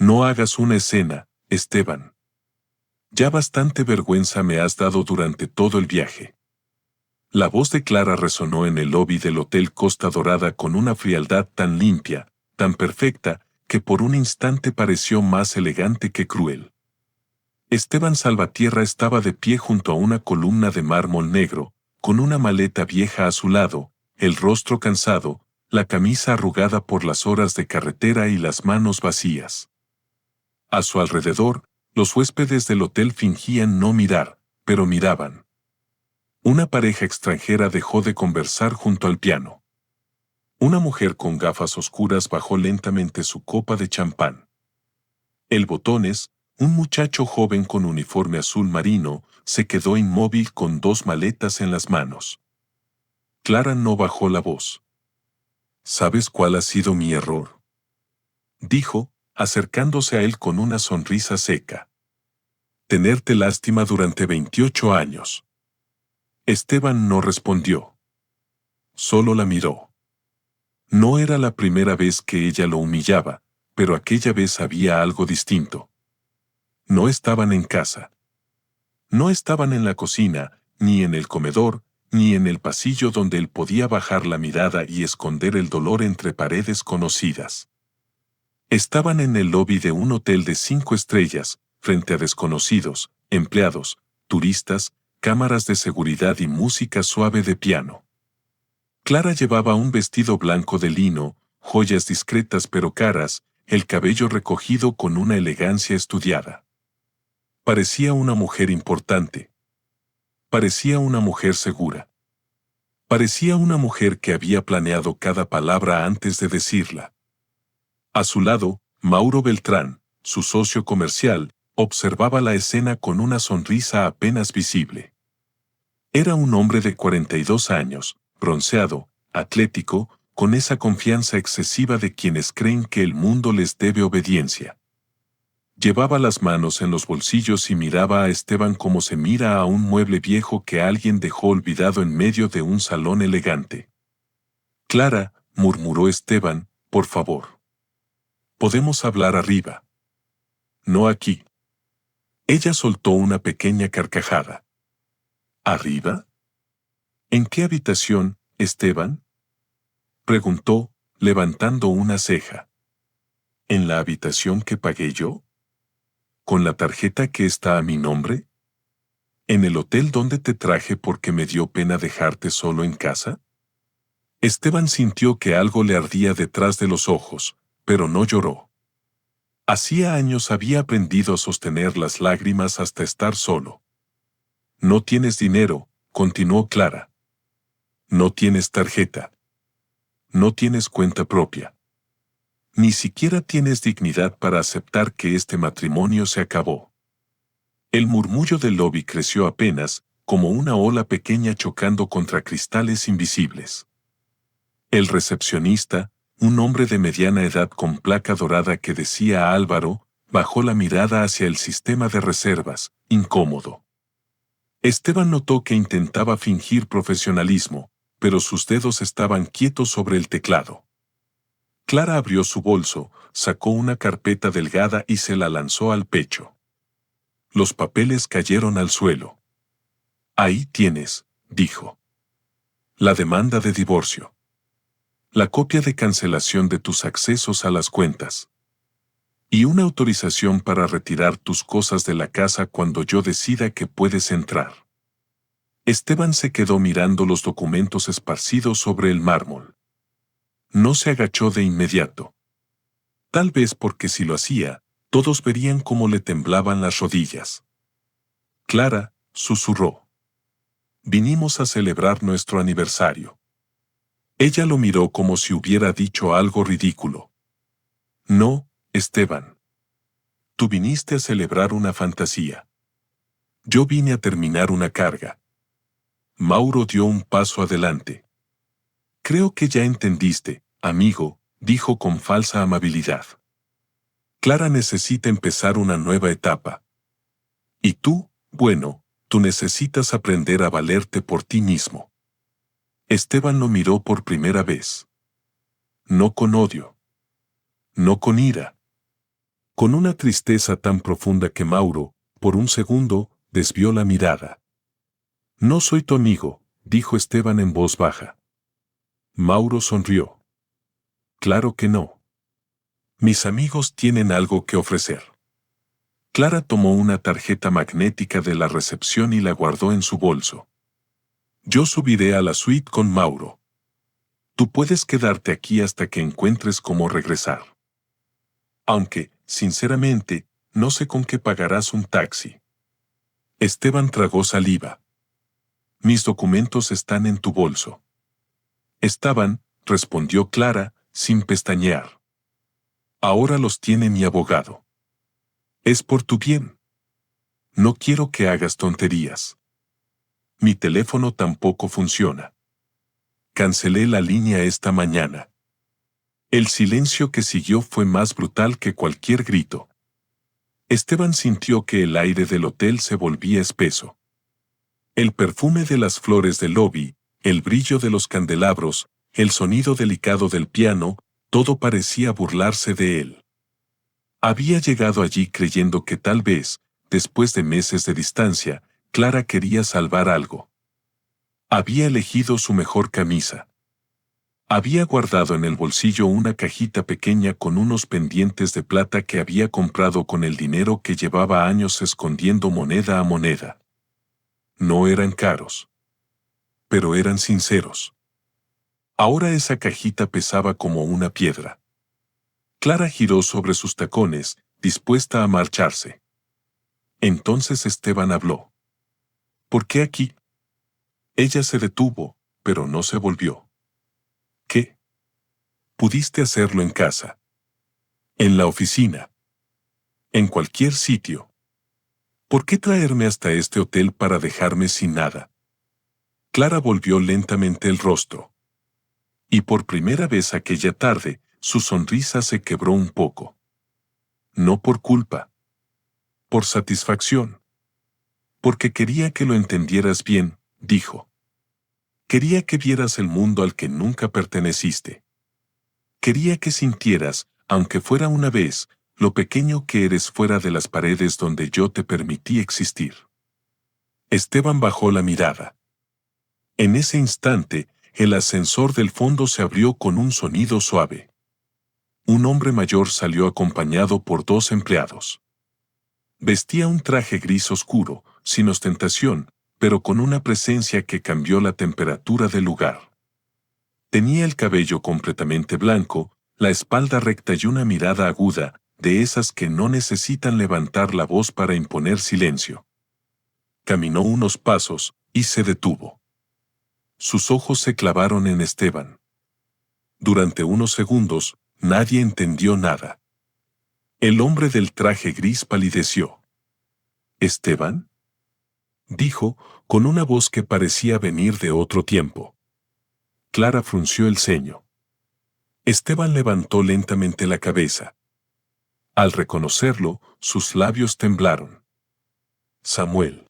No hagas una escena, Esteban. Ya bastante vergüenza me has dado durante todo el viaje. La voz de Clara resonó en el lobby del Hotel Costa Dorada con una frialdad tan limpia, tan perfecta, que por un instante pareció más elegante que cruel. Esteban Salvatierra estaba de pie junto a una columna de mármol negro, con una maleta vieja a su lado, el rostro cansado, la camisa arrugada por las horas de carretera y las manos vacías. A su alrededor, los huéspedes del hotel fingían no mirar, pero miraban. Una pareja extranjera dejó de conversar junto al piano. Una mujer con gafas oscuras bajó lentamente su copa de champán. El Botones, un muchacho joven con uniforme azul marino, se quedó inmóvil con dos maletas en las manos. Clara no bajó la voz. ¿Sabes cuál ha sido mi error?, dijo, acercándose a él con una sonrisa seca. Tenerte lástima durante 28 años. Esteban no respondió. Solo la miró. No era la primera vez que ella lo humillaba, pero aquella vez había algo distinto. No estaban en casa. No estaban en la cocina, ni en el comedor, ni en el pasillo donde él podía bajar la mirada y esconder el dolor entre paredes conocidas. Estaban en el lobby de un hotel de 5 estrellas, frente a desconocidos, empleados, turistas, cámaras de seguridad y música suave de piano. Clara llevaba un vestido blanco de lino, joyas discretas pero caras, el cabello recogido con una elegancia estudiada. Parecía una mujer importante. Parecía una mujer segura. Parecía una mujer que había planeado cada palabra antes de decirla. A su lado, Mauro Beltrán, su socio comercial, observaba la escena con una sonrisa apenas visible. Era un hombre de 42 años, bronceado, atlético, con esa confianza excesiva de quienes creen que el mundo les debe obediencia. Llevaba las manos en los bolsillos y miraba a Esteban como se mira a un mueble viejo que alguien dejó olvidado en medio de un salón elegante. Clara, murmuró Esteban, por favor. Podemos hablar arriba. No aquí. Ella soltó una pequeña carcajada. ¿Arriba? ¿En qué habitación, Esteban?, preguntó, levantando una ceja. ¿En la habitación que pagué yo? ¿Con la tarjeta que está a mi nombre? ¿En el hotel donde te traje porque me dio pena dejarte solo en casa? Esteban sintió que algo le ardía detrás de los ojos, pero no lloró. Hacía años había aprendido a sostener las lágrimas hasta estar solo. No tienes dinero, continuó Clara. No tienes tarjeta. No tienes cuenta propia. Ni siquiera tienes dignidad para aceptar que este matrimonio se acabó. El murmullo del lobby creció apenas, como una ola pequeña chocando contra cristales invisibles. El recepcionista, un hombre de mediana edad con placa dorada que decía Álvaro, bajó la mirada hacia el sistema de reservas, incómodo. Esteban notó que intentaba fingir profesionalismo, pero sus dedos estaban quietos sobre el teclado. Clara abrió su bolso, sacó una carpeta delgada y se la lanzó al pecho. Los papeles cayeron al suelo. Ahí tienes, dijo. La demanda de divorcio. La copia de cancelación de tus accesos a las cuentas. Y una autorización para retirar tus cosas de la casa cuando yo decida que puedes entrar. Esteban se quedó mirando los documentos esparcidos sobre el mármol. No se agachó de inmediato. Tal vez porque si lo hacía, todos verían cómo le temblaban las rodillas. Clara, susurró. Vinimos a celebrar nuestro aniversario. Ella lo miró como si hubiera dicho algo ridículo. No, Esteban. Tú viniste a celebrar una fantasía. Yo vine a terminar una carga. Mauro dio un paso adelante. Creo que ya entendiste, amigo, dijo con falsa amabilidad. Clara necesita empezar una nueva etapa. Y tú, bueno, tú necesitas aprender a valerte por ti mismo. Esteban lo miró por primera vez. No con odio. No con ira. con una tristeza tan profunda que Mauro, por un segundo, desvió la mirada. No soy tu amigo, dijo Esteban en voz baja. Mauro sonrió. Claro que no. Mis amigos tienen algo que ofrecer. Clara tomó una tarjeta magnética de la recepción y la guardó en su bolso. Yo subiré a la suite con Mauro. Tú puedes quedarte aquí hasta que encuentres cómo regresar. Aunque, sinceramente, no sé con qué pagarás un taxi. Esteban tragó saliva. Mis documentos están en tu bolso. Estaban, respondió Clara, sin pestañear. Ahora los tiene mi abogado. Es por tu bien. No quiero que hagas tonterías. Mi teléfono tampoco funciona. Cancelé la línea esta mañana. El silencio que siguió fue más brutal que cualquier grito. Esteban sintió que el aire del hotel se volvía espeso. El perfume de las flores del lobby, el brillo de los candelabros, el sonido delicado del piano, todo parecía burlarse de él. Había llegado allí creyendo que tal vez, después de meses de distancia, Clara quería salvar algo. Había elegido su mejor camisa. Había guardado en el bolsillo una cajita pequeña con unos pendientes de plata que había comprado con el dinero que llevaba años escondiendo moneda a moneda. No eran caros. Pero eran sinceros. Ahora esa cajita pesaba como una piedra. Clara giró sobre sus tacones, dispuesta a marcharse. Entonces Esteban habló. ¿Por qué aquí? Ella se detuvo, pero no se volvió. ¿Qué? Pudiste hacerlo en casa. En la oficina. En cualquier sitio. ¿Por qué traerme hasta este hotel para dejarme sin nada? Clara volvió lentamente el rostro. Y por primera vez aquella tarde, su sonrisa se quebró un poco. No por culpa. Por satisfacción. Porque quería que lo entendieras bien, dijo. Quería que vieras el mundo al que nunca perteneciste. Quería que sintieras, aunque fuera una vez, lo pequeño que eres fuera de las paredes donde yo te permití existir. Esteban bajó la mirada. En ese instante, el ascensor del fondo se abrió con un sonido suave. Un hombre mayor salió acompañado por 2 empleados. Vestía un traje gris oscuro, sin ostentación, pero con una presencia que cambió la temperatura del lugar. Tenía el cabello completamente blanco, la espalda recta y una mirada aguda, de esas que no necesitan levantar la voz para imponer silencio. Caminó unos pasos, y se detuvo. Sus ojos se clavaron en Esteban. Durante unos segundos, nadie entendió nada. El hombre del traje gris palideció. ¿Esteban? Dijo, con una voz que parecía venir de otro tiempo. Clara frunció el ceño. Esteban levantó lentamente la cabeza. Al reconocerlo, sus labios temblaron. Samuel.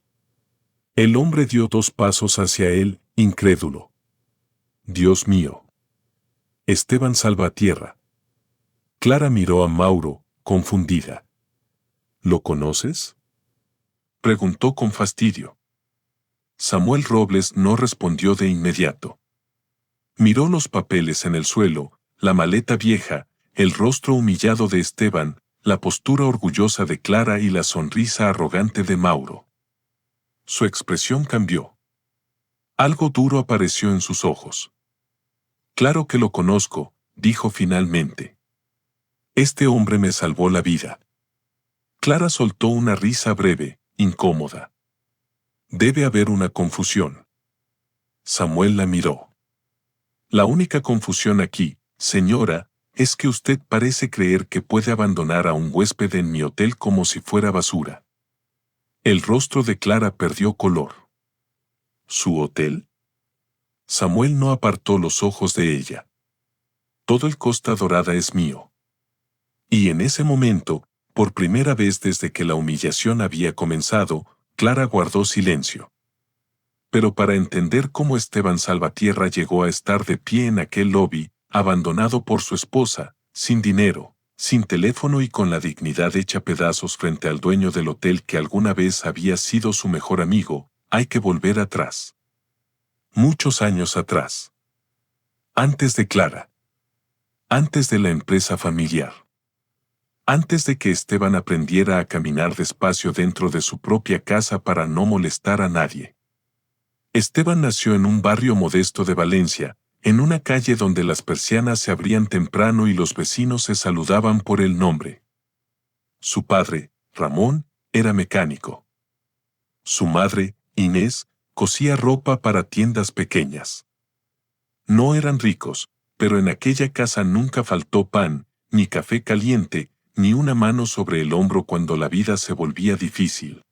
El hombre dio 2 pasos hacia él, incrédulo. Dios mío. Esteban Salvatierra. Clara miró a Mauro, confundida. ¿Lo conoces? Preguntó con fastidio. Samuel Robles no respondió de inmediato. Miró los papeles en el suelo, la maleta vieja, el rostro humillado de Esteban, la postura orgullosa de Clara y la sonrisa arrogante de Mauro. Su expresión cambió. Algo duro apareció en sus ojos. Claro que lo conozco, dijo finalmente. Este hombre me salvó la vida. Clara soltó una risa breve, incómoda. Debe haber una confusión. Samuel la miró. La única confusión aquí, señora, es que usted parece creer que puede abandonar a un huésped en mi hotel como si fuera basura. El rostro de Clara perdió color. ¿Su hotel? Samuel no apartó los ojos de ella. Todo el Costa Dorada es mío. Y en ese momento, por primera vez desde que la humillación había comenzado, Clara guardó silencio. Pero para entender cómo Esteban Salvatierra llegó a estar de pie en aquel lobby, abandonado por su esposa, sin dinero, sin teléfono y con la dignidad hecha pedazos frente al dueño del hotel que alguna vez había sido su mejor amigo, hay que volver atrás. Muchos años atrás. Antes de Clara. Antes de la empresa familiar. Antes de que Esteban aprendiera a caminar despacio dentro de su propia casa para no molestar a nadie. Esteban nació en un barrio modesto de Valencia, en una calle donde las persianas se abrían temprano y los vecinos se saludaban por el nombre. Su padre, Ramón, era mecánico. Su madre, Inés, cosía ropa para tiendas pequeñas. No eran ricos, pero en aquella casa nunca faltó pan, ni café caliente, ni una mano sobre el hombro cuando la vida se volvía difícil.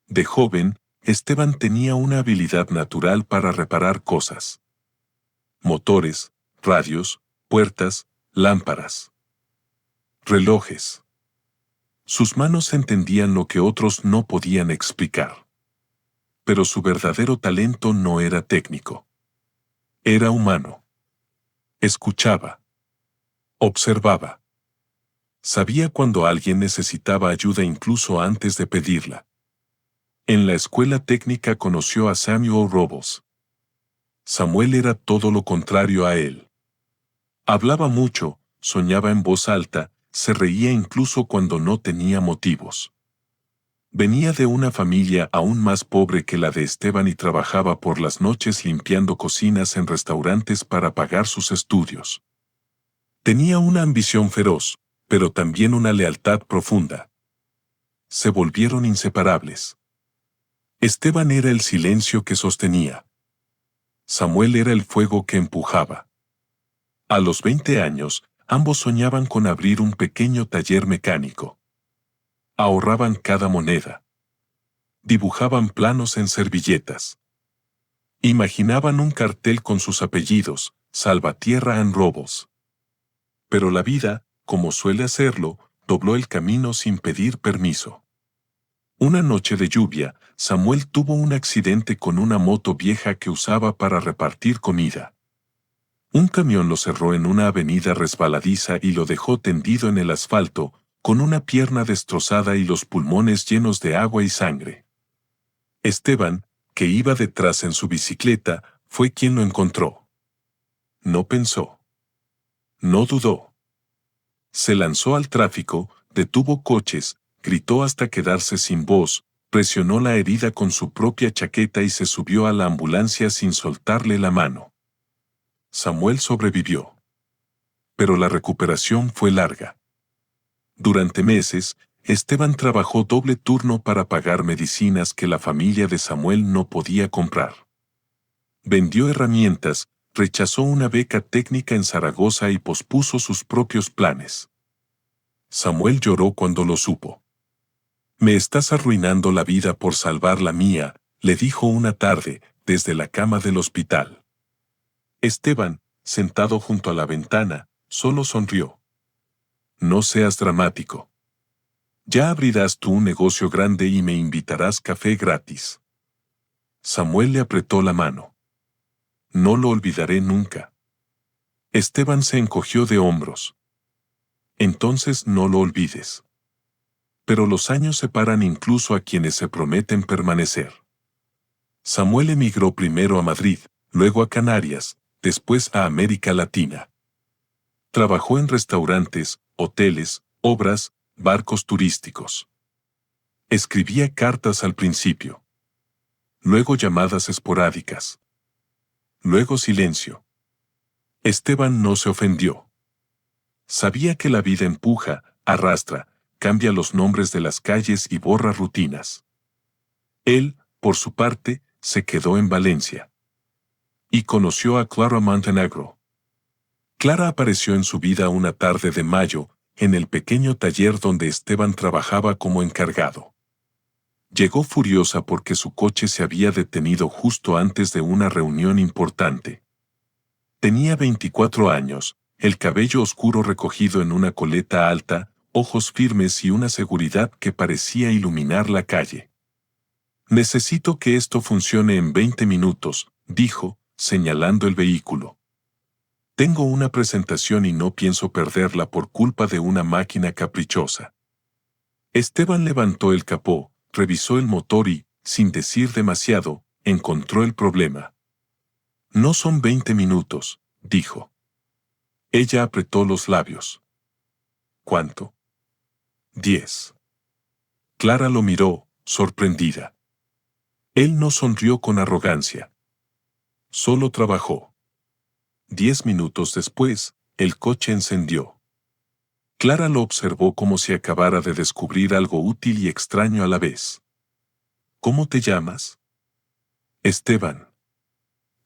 De joven, Esteban tenía una habilidad natural para reparar cosas. Motores, radios, puertas, lámparas. Relojes. Sus manos entendían lo que otros no podían explicar. Pero su verdadero talento no era técnico. Era humano. Escuchaba. Observaba. Sabía cuando alguien necesitaba ayuda incluso antes de pedirla. En la escuela técnica conoció a Samuel Robles. Samuel era todo lo contrario a él. Hablaba mucho, soñaba en voz alta, se reía incluso cuando no tenía motivos. Venía de una familia aún más pobre que la de Esteban y trabajaba por las noches limpiando cocinas en restaurantes para pagar sus estudios. Tenía una ambición feroz, pero también una lealtad profunda. Se volvieron inseparables. Esteban era el silencio que sostenía. Samuel era el fuego que empujaba. A los 20 años, ambos soñaban con abrir un pequeño taller mecánico. Ahorraban cada moneda. Dibujaban planos en servilletas. Imaginaban un cartel con sus apellidos, Salvatierra and Robles. Pero la vida, como suele hacerlo, dobló el camino sin pedir permiso. Una noche de lluvia, Samuel tuvo un accidente con una moto vieja que usaba para repartir comida. Un camión lo cerró en una avenida resbaladiza y lo dejó tendido en el asfalto, con una pierna destrozada y los pulmones llenos de agua y sangre. Esteban, que iba detrás en su bicicleta, fue quien lo encontró. No pensó. No dudó. Se lanzó al tráfico, detuvo coches, gritó hasta quedarse sin voz, presionó la herida con su propia chaqueta y se subió a la ambulancia sin soltarle la mano. Samuel sobrevivió. Pero la recuperación fue larga. Durante meses, Esteban trabajó doble turno para pagar medicinas que la familia de Samuel no podía comprar. Vendió herramientas, rechazó una beca técnica en Zaragoza y pospuso sus propios planes. Samuel lloró cuando lo supo. «Me estás arruinando la vida por salvar la mía», le dijo una tarde, desde la cama del hospital. Esteban, sentado junto a la ventana, solo sonrió. «No seas dramático. Ya abrirás tú un negocio grande y me invitarás café gratis». Samuel le apretó la mano. «No lo olvidaré nunca». Esteban se encogió de hombros. «Entonces no lo olvides». Pero los años separan incluso a quienes se prometen permanecer. Samuel emigró primero a Madrid, luego a Canarias, después a América Latina. Trabajó en restaurantes, hoteles, obras, barcos turísticos. Escribía cartas al principio. Luego llamadas esporádicas. Luego silencio. Esteban no se ofendió. Sabía que la vida empuja, arrastra, cambia los nombres de las calles y borra rutinas. Él, por su parte, se quedó en Valencia. Y conoció a Clara Montenegro. Clara apareció en su vida una tarde de mayo, en el pequeño taller donde Esteban trabajaba como encargado. Llegó furiosa porque su coche se había detenido justo antes de una reunión importante. Tenía 24 años, el cabello oscuro recogido en una coleta alta, ojos firmes y una seguridad que parecía iluminar la calle. «Necesito que esto funcione en 20 minutos», dijo, señalando el vehículo. Tengo una presentación y no pienso perderla por culpa de una máquina caprichosa. Esteban levantó el capó, revisó el motor y, sin decir demasiado, encontró el problema. No son 20 minutos, dijo. Ella apretó los labios. ¿Cuánto? 10. Clara lo miró, sorprendida. Él no sonrió con arrogancia. Solo trabajó. 10 minutos después, el coche encendió. Clara lo observó como si acabara de descubrir algo útil y extraño a la vez. ¿Cómo te llamas? Esteban.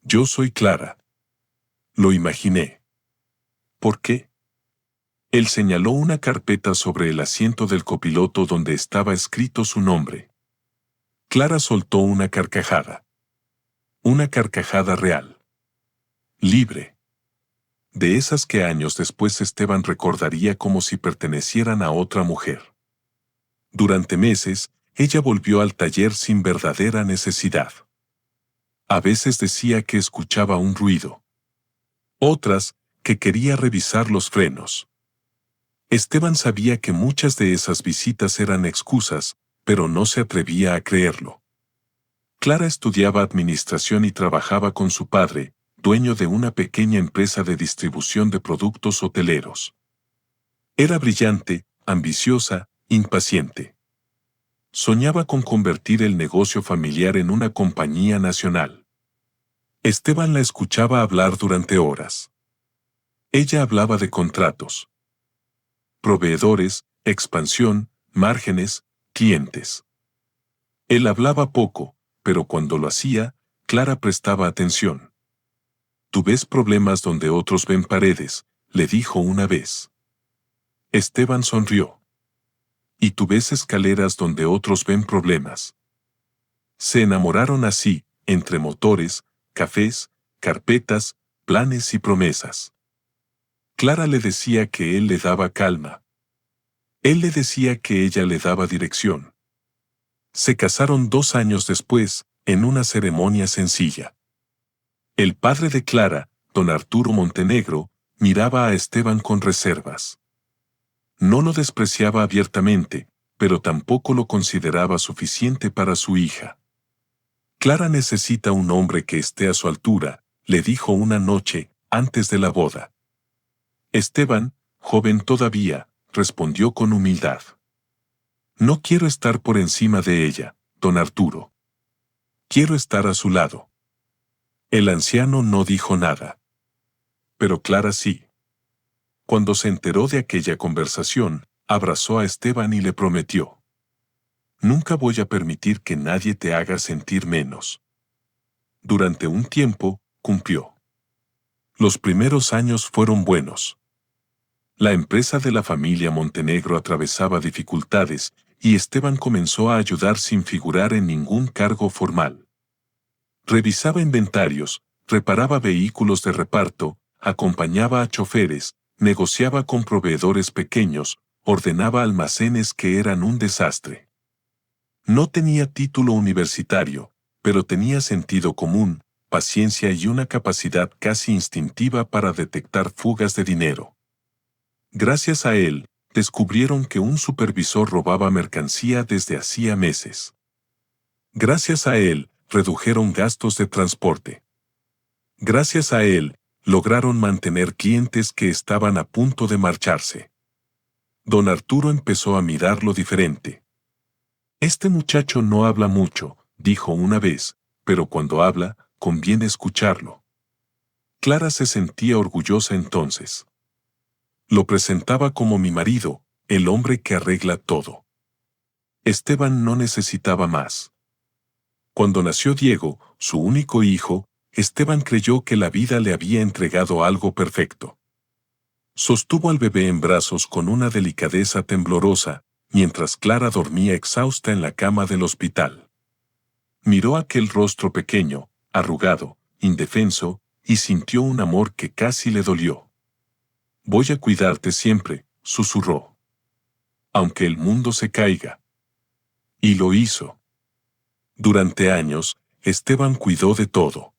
Yo soy Clara. Lo imaginé. ¿Por qué? Él señaló una carpeta sobre el asiento del copiloto donde estaba escrito su nombre. Clara soltó una carcajada. Una carcajada real. Libre. De esas que años después Esteban recordaría como si pertenecieran a otra mujer. Durante meses, ella volvió al taller sin verdadera necesidad. A veces decía que escuchaba un ruido. Otras, que quería revisar los frenos. Esteban sabía que muchas de esas visitas eran excusas, pero no se atrevía a creerlo. Clara estudiaba administración y trabajaba con su padre, dueño de una pequeña empresa de distribución de productos hoteleros. Era brillante, ambiciosa, impaciente. Soñaba con convertir el negocio familiar en una compañía nacional. Esteban la escuchaba hablar durante horas. Ella hablaba de contratos, proveedores, expansión, márgenes, clientes. Él hablaba poco, pero cuando lo hacía, Clara prestaba atención. Tú ves problemas donde otros ven paredes, le dijo una vez. Esteban sonrió. Y tú ves escaleras donde otros ven problemas. Se enamoraron así, entre motores, cafés, carpetas, planes y promesas. Clara le decía que él le daba calma. Él le decía que ella le daba dirección. Se casaron 2 años después, en una ceremonia sencilla. El padre de Clara, don Arturo Montenegro, miraba a Esteban con reservas. No lo despreciaba abiertamente, pero tampoco lo consideraba suficiente para su hija. Clara necesita un hombre que esté a su altura, le dijo una noche, antes de la boda. Esteban, joven todavía, respondió con humildad. No quiero estar por encima de ella, don Arturo. Quiero estar a su lado. El anciano no dijo nada. Pero Clara sí. Cuando se enteró de aquella conversación, abrazó a Esteban y le prometió. Nunca voy a permitir que nadie te haga sentir menos. Durante un tiempo, cumplió. Los primeros años fueron buenos. La empresa de la familia Montenegro atravesaba dificultades, y Esteban comenzó a ayudar sin figurar en ningún cargo formal. Revisaba inventarios, reparaba vehículos de reparto, acompañaba a choferes, negociaba con proveedores pequeños, ordenaba almacenes que eran un desastre. No tenía título universitario, pero tenía sentido común, paciencia y una capacidad casi instintiva para detectar fugas de dinero. Gracias a él, descubrieron que un supervisor robaba mercancía desde hacía meses. Gracias a él, redujeron gastos de transporte. Gracias a él, lograron mantener clientes que estaban a punto de marcharse. Don Arturo empezó a mirarlo diferente. Este muchacho no habla mucho, dijo una vez, pero cuando habla, conviene escucharlo. Clara se sentía orgullosa entonces. Lo presentaba como mi marido, el hombre que arregla todo. Esteban no necesitaba más. Cuando nació Diego, su único hijo, Esteban creyó que la vida le había entregado algo perfecto. Sostuvo al bebé en brazos con una delicadeza temblorosa, mientras Clara dormía exhausta en la cama del hospital. Miró aquel rostro pequeño, arrugado, indefenso, y sintió un amor que casi le dolió. Voy a cuidarte siempre, susurró. Aunque el mundo se caiga. Y lo hizo. Durante años, Esteban cuidó de todo.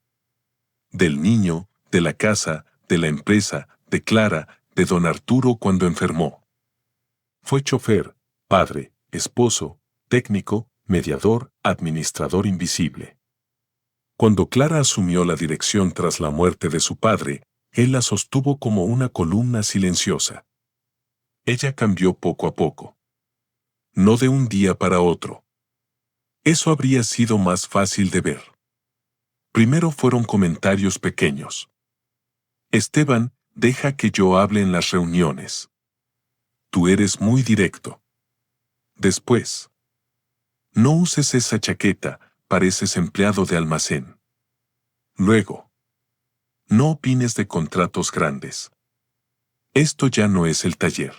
Del niño, de la casa, de la empresa, de Clara, de don Arturo cuando enfermó. Fue chofer, padre, esposo, técnico, mediador, administrador invisible. Cuando Clara asumió la dirección tras la muerte de su padre, él la sostuvo como una columna silenciosa. Ella cambió poco a poco. No de un día para otro. Eso habría sido más fácil de ver. Primero fueron comentarios pequeños. Esteban, deja que yo hable en las reuniones. Tú eres muy directo. Después. No uses esa chaqueta, pareces empleado de almacén. Luego. No opines de contratos grandes. Esto ya no es el taller.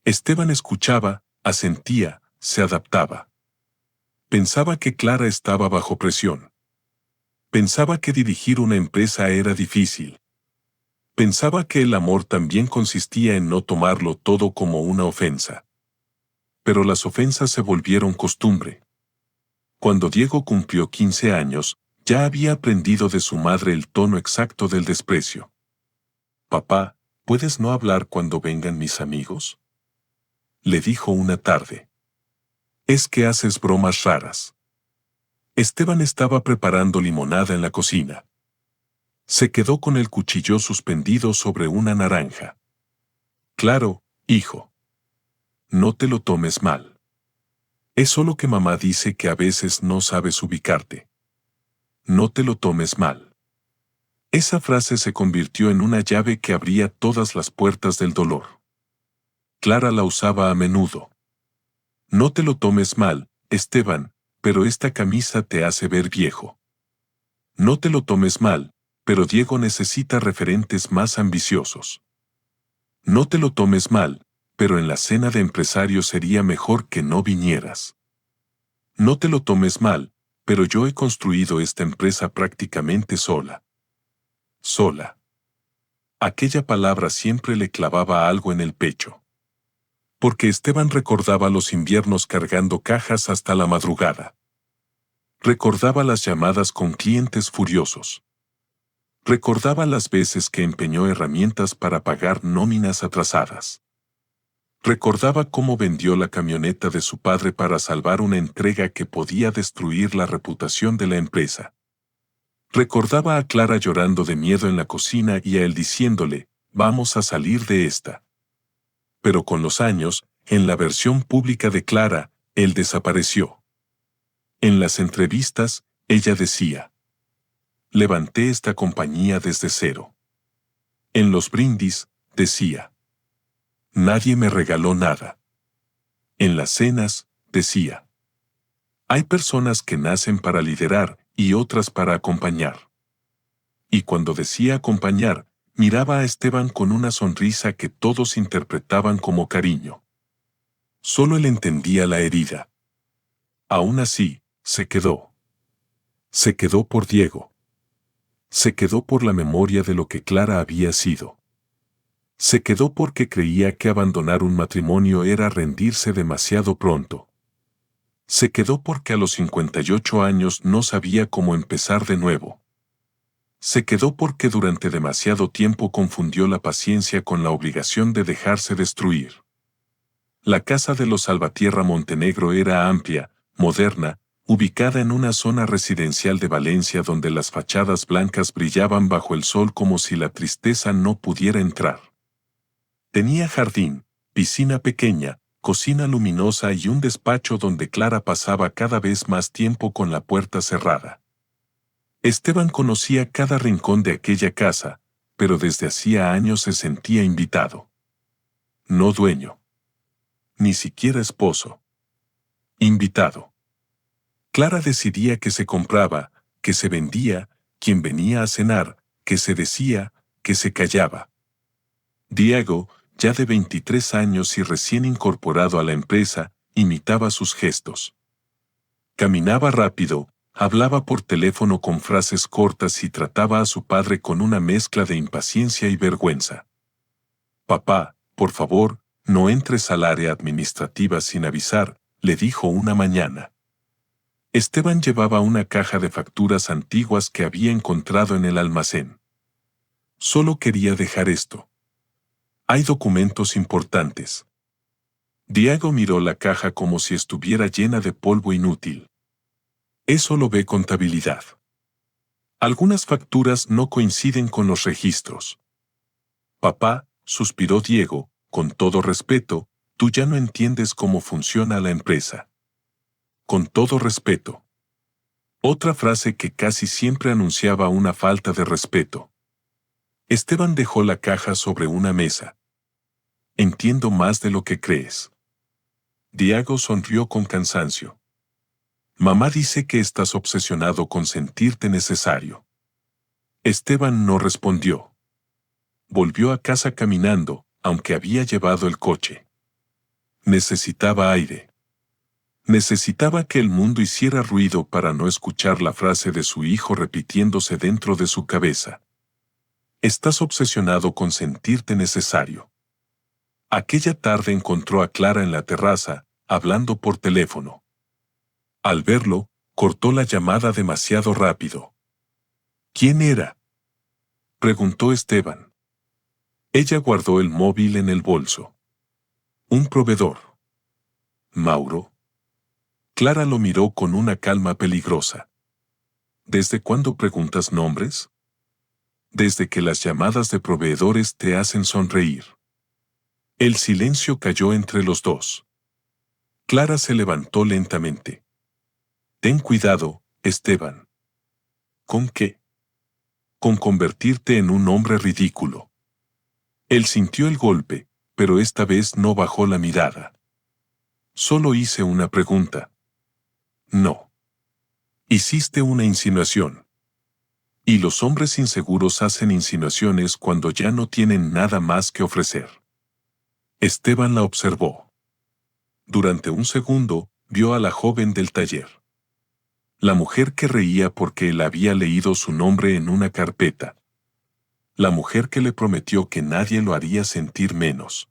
Esteban escuchaba, asentía, se adaptaba. Pensaba que Clara estaba bajo presión. Pensaba que dirigir una empresa era difícil. Pensaba que el amor también consistía en no tomarlo todo como una ofensa. Pero las ofensas se volvieron costumbre. Cuando Diego cumplió 15 años, ya había aprendido de su madre el tono exacto del desprecio. Papá, ¿puedes no hablar cuando vengan mis amigos? Le dijo una tarde. Es que haces bromas raras. Esteban estaba preparando limonada en la cocina. Se quedó con el cuchillo suspendido sobre una naranja. Claro, hijo. No te lo tomes mal. Es solo que mamá dice que a veces no sabes ubicarte. No te lo tomes mal. Esa frase se convirtió en una llave que abría todas las puertas del dolor. Clara la usaba a menudo. No te lo tomes mal, Esteban, pero esta camisa te hace ver viejo. No te lo tomes mal, pero Diego necesita referentes más ambiciosos. No te lo tomes mal, pero en la cena de empresarios sería mejor que no vinieras. No te lo tomes mal, pero yo he construido esta empresa prácticamente sola. Sola. Aquella palabra siempre le clavaba algo en el pecho. Porque Esteban recordaba los inviernos cargando cajas hasta la madrugada. Recordaba las llamadas con clientes furiosos. Recordaba las veces que empeñó herramientas para pagar nóminas atrasadas. Recordaba cómo vendió la camioneta de su padre para salvar una entrega que podía destruir la reputación de la empresa. Recordaba a Clara llorando de miedo en la cocina y a él diciéndole, vamos a salir de esta. Pero con los años, en la versión pública de Clara, él desapareció. En las entrevistas, ella decía, levanté esta compañía desde cero. En los brindis, decía, nadie me regaló nada. En las cenas, decía, hay personas que nacen para liderar y otras para acompañar. Y cuando decía acompañar, miraba a Esteban con una sonrisa que todos interpretaban como cariño. Solo él entendía la herida. Aún así, se quedó. Se quedó por Diego. Se quedó por la memoria de lo que Clara había sido. Se quedó porque creía que abandonar un matrimonio era rendirse demasiado pronto. Se quedó porque a los 58 años no sabía cómo empezar de nuevo. Se quedó porque durante demasiado tiempo confundió la paciencia con la obligación de dejarse destruir. La casa de los Salvatierra Montenegro era amplia, moderna, ubicada en una zona residencial de Valencia donde las fachadas blancas brillaban bajo el sol como si la tristeza no pudiera entrar. Tenía jardín, piscina pequeña, cocina luminosa y un despacho donde Clara pasaba cada vez más tiempo con la puerta cerrada. Esteban conocía cada rincón de aquella casa, pero desde hacía años se sentía invitado. No dueño. Ni siquiera esposo. Invitado. Clara decidía que se compraba, que se vendía, quién venía a cenar, que se decía, que se callaba. Diego, ya de 23 años y recién incorporado a la empresa, imitaba sus gestos. Caminaba rápido, hablaba por teléfono con frases cortas y trataba a su padre con una mezcla de impaciencia y vergüenza. Papá, por favor, no entres al área administrativa sin avisar, le dijo una mañana. Esteban llevaba una caja de facturas antiguas que había encontrado en el almacén. Solo quería dejar esto. Hay documentos importantes. Diego miró la caja como si estuviera llena de polvo inútil. Eso lo ve contabilidad. Algunas facturas no coinciden con los registros. Papá, suspiró Diego, con todo respeto, tú ya no entiendes cómo funciona la empresa. Con todo respeto. Otra frase que casi siempre anunciaba una falta de respeto. Esteban dejó la caja sobre una mesa. Entiendo más de lo que crees. Diego sonrió con cansancio. Mamá dice que estás obsesionado con sentirte necesario. Esteban no respondió. Volvió a casa caminando, aunque había llevado el coche. Necesitaba aire. Necesitaba que el mundo hiciera ruido para no escuchar la frase de su hijo repitiéndose dentro de su cabeza. Estás obsesionado con sentirte necesario. Aquella tarde encontró a Clara en la terraza, hablando por teléfono. Al verlo, cortó la llamada demasiado rápido. ¿Quién era?, preguntó Esteban. Ella guardó el móvil en el bolso. Un proveedor. ¿Mauro? Clara lo miró con una calma peligrosa. ¿Desde cuándo preguntas nombres? Desde que las llamadas de proveedores te hacen sonreír. El silencio cayó entre los dos. Clara se levantó lentamente. Ten cuidado, Esteban. ¿Con qué? Con convertirte en un hombre ridículo. Él sintió el golpe, pero esta vez no bajó la mirada. Solo hice una pregunta. No. Hiciste una insinuación. Y los hombres inseguros hacen insinuaciones cuando ya no tienen nada más que ofrecer. Esteban la observó. Durante un segundo, vio a la joven del taller. La mujer que reía porque él había leído su nombre en una carpeta. La mujer que le prometió que nadie lo haría sentir menos.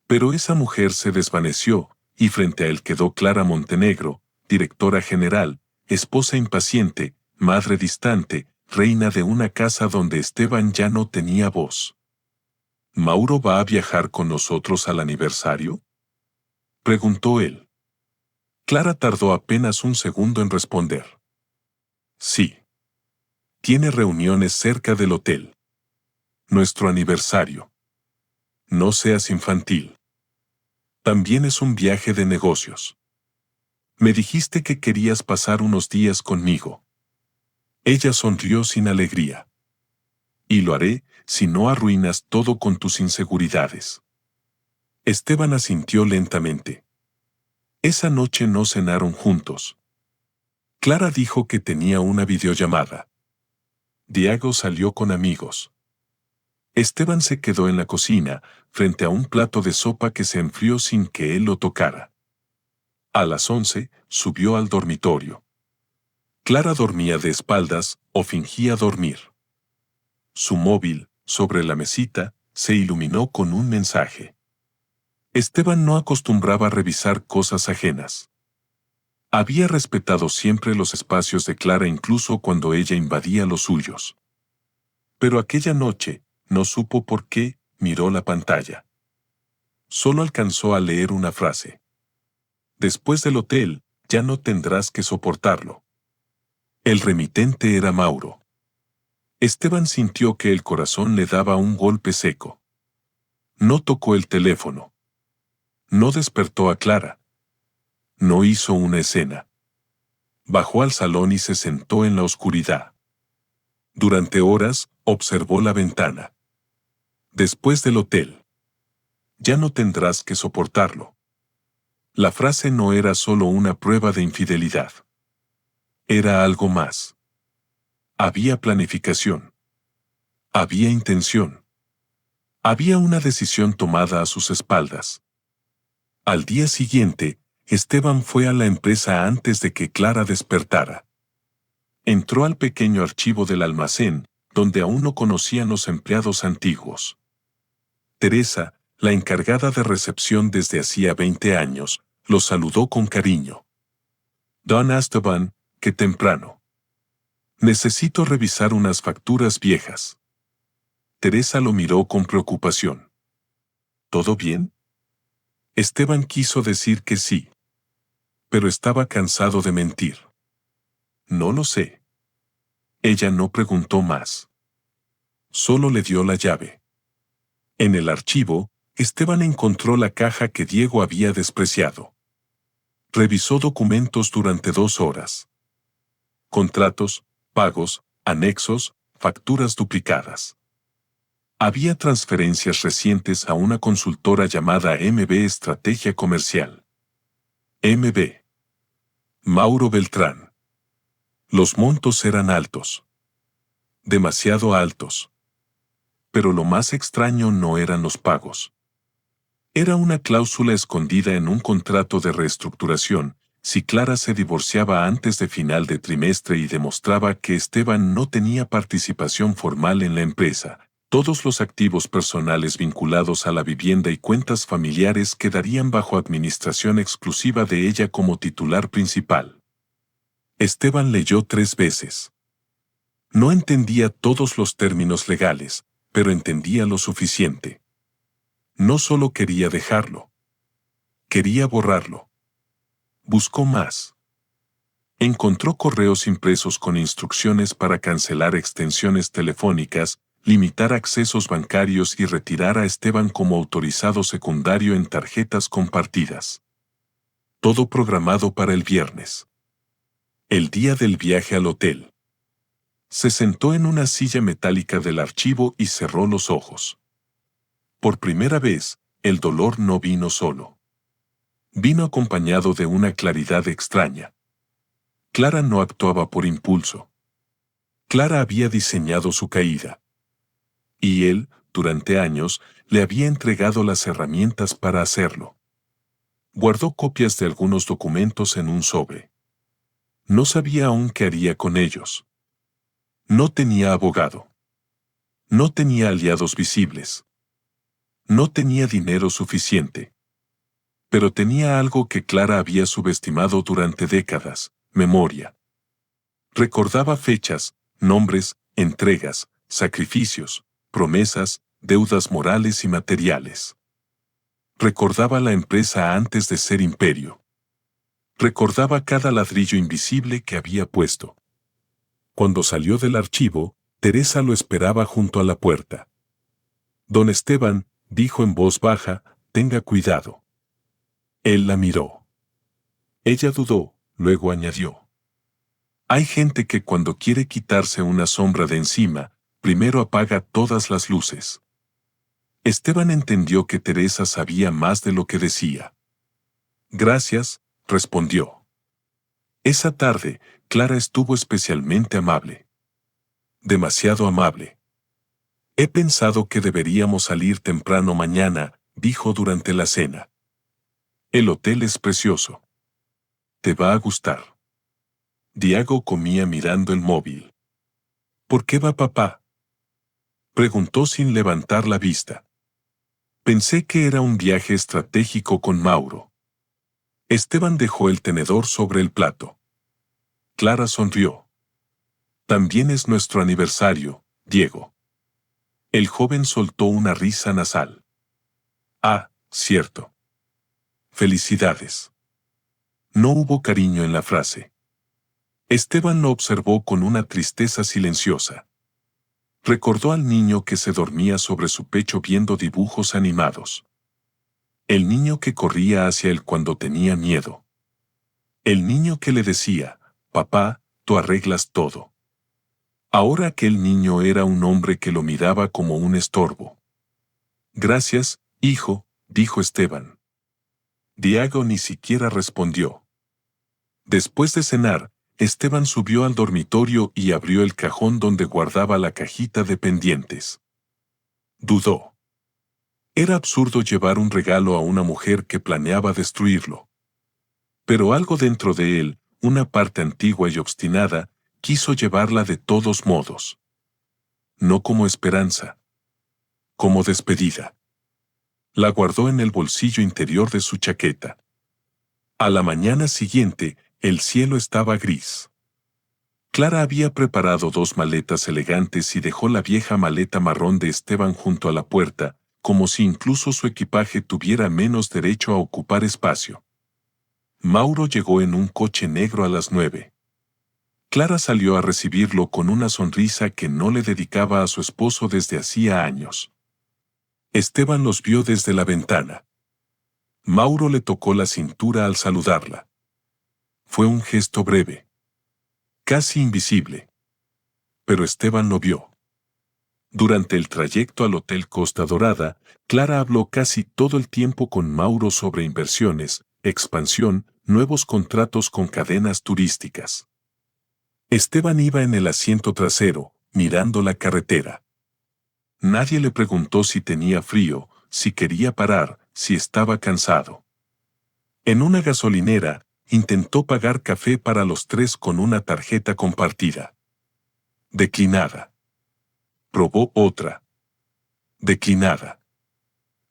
Pero esa mujer se desvaneció, y frente a él quedó Clara Montenegro, directora general, esposa impaciente, madre distante, reina de una casa donde Esteban ya no tenía voz. ¿Mauro va a viajar con nosotros al aniversario?, preguntó él. Clara tardó apenas un segundo en responder. Sí. Tiene reuniones cerca del hotel. Nuestro aniversario. No seas infantil. También es un viaje de negocios. Me dijiste que querías pasar unos días conmigo. Ella sonrió sin alegría. Y lo haré, si no arruinas todo con tus inseguridades. Esteban asintió lentamente. Esa noche no cenaron juntos. Clara dijo que tenía una videollamada. Diego salió con amigos. Esteban se quedó en la cocina, frente a un plato de sopa que se enfrió sin que él lo tocara. A las 11, subió al dormitorio. Clara dormía de espaldas, o fingía dormir. Su móvil, sobre la mesita, se iluminó con un mensaje. Esteban no acostumbraba a revisar cosas ajenas. Había respetado siempre los espacios de Clara incluso cuando ella invadía los suyos. Pero aquella noche, no supo por qué, miró la pantalla. Solo alcanzó a leer una frase. Después del hotel, ya no tendrás que soportarlo. El remitente era Mauro. Esteban sintió que el corazón le daba un golpe seco. No tocó el teléfono. No despertó a Clara. No hizo una escena. Bajó al salón y se sentó en la oscuridad. Durante horas, observó la ventana. Después del hotel. Ya no tendrás que soportarlo. La frase no era solo una prueba de infidelidad. Era algo más. Había planificación. Había intención. Había una decisión tomada a sus espaldas. Al día siguiente, Esteban fue a la empresa antes de que Clara despertara. Entró al pequeño archivo del almacén, donde aún no conocían los empleados antiguos. Teresa, la encargada de recepción desde hacía 20 años, lo saludó con cariño. Don Esteban, qué temprano. Necesito revisar unas facturas viejas. Teresa lo miró con preocupación. ¿Todo bien? Esteban quiso decir que sí. Pero estaba cansado de mentir. No lo sé. Ella no preguntó más. Solo le dio la llave. En el archivo, Esteban encontró la caja que Diego había despreciado. Revisó documentos durante 2 horas. Contratos, pagos, anexos, facturas duplicadas. Había transferencias recientes a una consultora llamada MB Estrategia Comercial. MB. Mauro Beltrán. Los montos eran altos. Demasiado altos. Pero lo más extraño no eran los pagos. Era una cláusula escondida en un contrato de reestructuración. Si Clara se divorciaba antes de final de trimestre y demostraba que Esteban no tenía participación formal en la empresa, todos los activos personales vinculados a la vivienda y cuentas familiares quedarían bajo administración exclusiva de ella como titular principal. Esteban leyó 3 veces. No entendía todos los términos legales, pero entendía lo suficiente. No solo quería dejarlo. Quería borrarlo. Buscó más. Encontró correos impresos con instrucciones para cancelar extensiones telefónicas, limitar accesos bancarios y retirar a Esteban como autorizado secundario en tarjetas compartidas. Todo programado para el viernes. El día del viaje al hotel. Se sentó en una silla metálica del archivo y cerró los ojos. Por primera vez, el dolor no vino solo. Vino acompañado de una claridad extraña. Clara no actuaba por impulso. Clara había diseñado su caída. Y él, durante años, le había entregado las herramientas para hacerlo. Guardó copias de algunos documentos en un sobre. No sabía aún qué haría con ellos. No tenía abogado. No tenía aliados visibles. No tenía dinero suficiente. Pero tenía algo que Clara había subestimado durante décadas: memoria. Recordaba fechas, nombres, entregas, sacrificios, promesas, deudas morales y materiales. Recordaba la empresa antes de ser imperio. Recordaba cada ladrillo invisible que había puesto. Cuando salió del archivo, Teresa lo esperaba junto a la puerta. Don Esteban, dijo en voz baja, tenga cuidado. Él la miró. Ella dudó, luego añadió. Hay gente que cuando quiere quitarse una sombra de encima, primero apaga todas las luces. Esteban entendió que Teresa sabía más de lo que decía. Gracias, respondió. Esa tarde, Clara estuvo especialmente amable. Demasiado amable. He pensado que deberíamos salir temprano mañana, dijo durante la cena. El hotel es precioso. Te va a gustar. Diego comía mirando el móvil. ¿Por qué va papá? Preguntó sin levantar la vista. Pensé que era un viaje estratégico con Mauro. Esteban dejó el tenedor sobre el plato. Clara sonrió. También es nuestro aniversario, Diego. El joven soltó una risa nasal. Ah, cierto. Felicidades. No hubo cariño en la frase. Esteban lo observó con una tristeza silenciosa. Recordó al niño que se dormía sobre su pecho viendo dibujos animados. El niño que corría hacia él cuando tenía miedo. El niño que le decía, papá, tú arreglas todo. Ahora aquel niño era un hombre que lo miraba como un estorbo. Gracias, hijo, dijo Esteban. Diego ni siquiera respondió. Después de cenar, Esteban subió al dormitorio y abrió el cajón donde guardaba la cajita de pendientes. Dudó. Era absurdo llevar un regalo a una mujer que planeaba destruirlo. Pero algo dentro de él, una parte antigua y obstinada, quiso llevarla de todos modos. No como esperanza. Como despedida. La guardó en el bolsillo interior de su chaqueta. A la mañana siguiente, el cielo estaba gris. Clara había preparado 2 maletas elegantes y dejó la vieja maleta marrón de Esteban junto a la puerta, como si incluso su equipaje tuviera menos derecho a ocupar espacio. Mauro llegó en un coche negro a las 9. Clara salió a recibirlo con una sonrisa que no le dedicaba a su esposo desde hacía años. Esteban los vio desde la ventana. Mauro le tocó la cintura al saludarla. Fue un gesto breve, casi invisible. Pero Esteban lo vio. Durante el trayecto al Hotel Costa Dorada, Clara habló casi todo el tiempo con Mauro sobre inversiones, expansión, nuevos contratos con cadenas turísticas. Esteban iba en el asiento trasero, mirando la carretera. Nadie le preguntó si tenía frío, si quería parar, si estaba cansado. En una gasolinera, intentó pagar café para los 3 con una tarjeta compartida. Declinada. Probó otra. Declinada.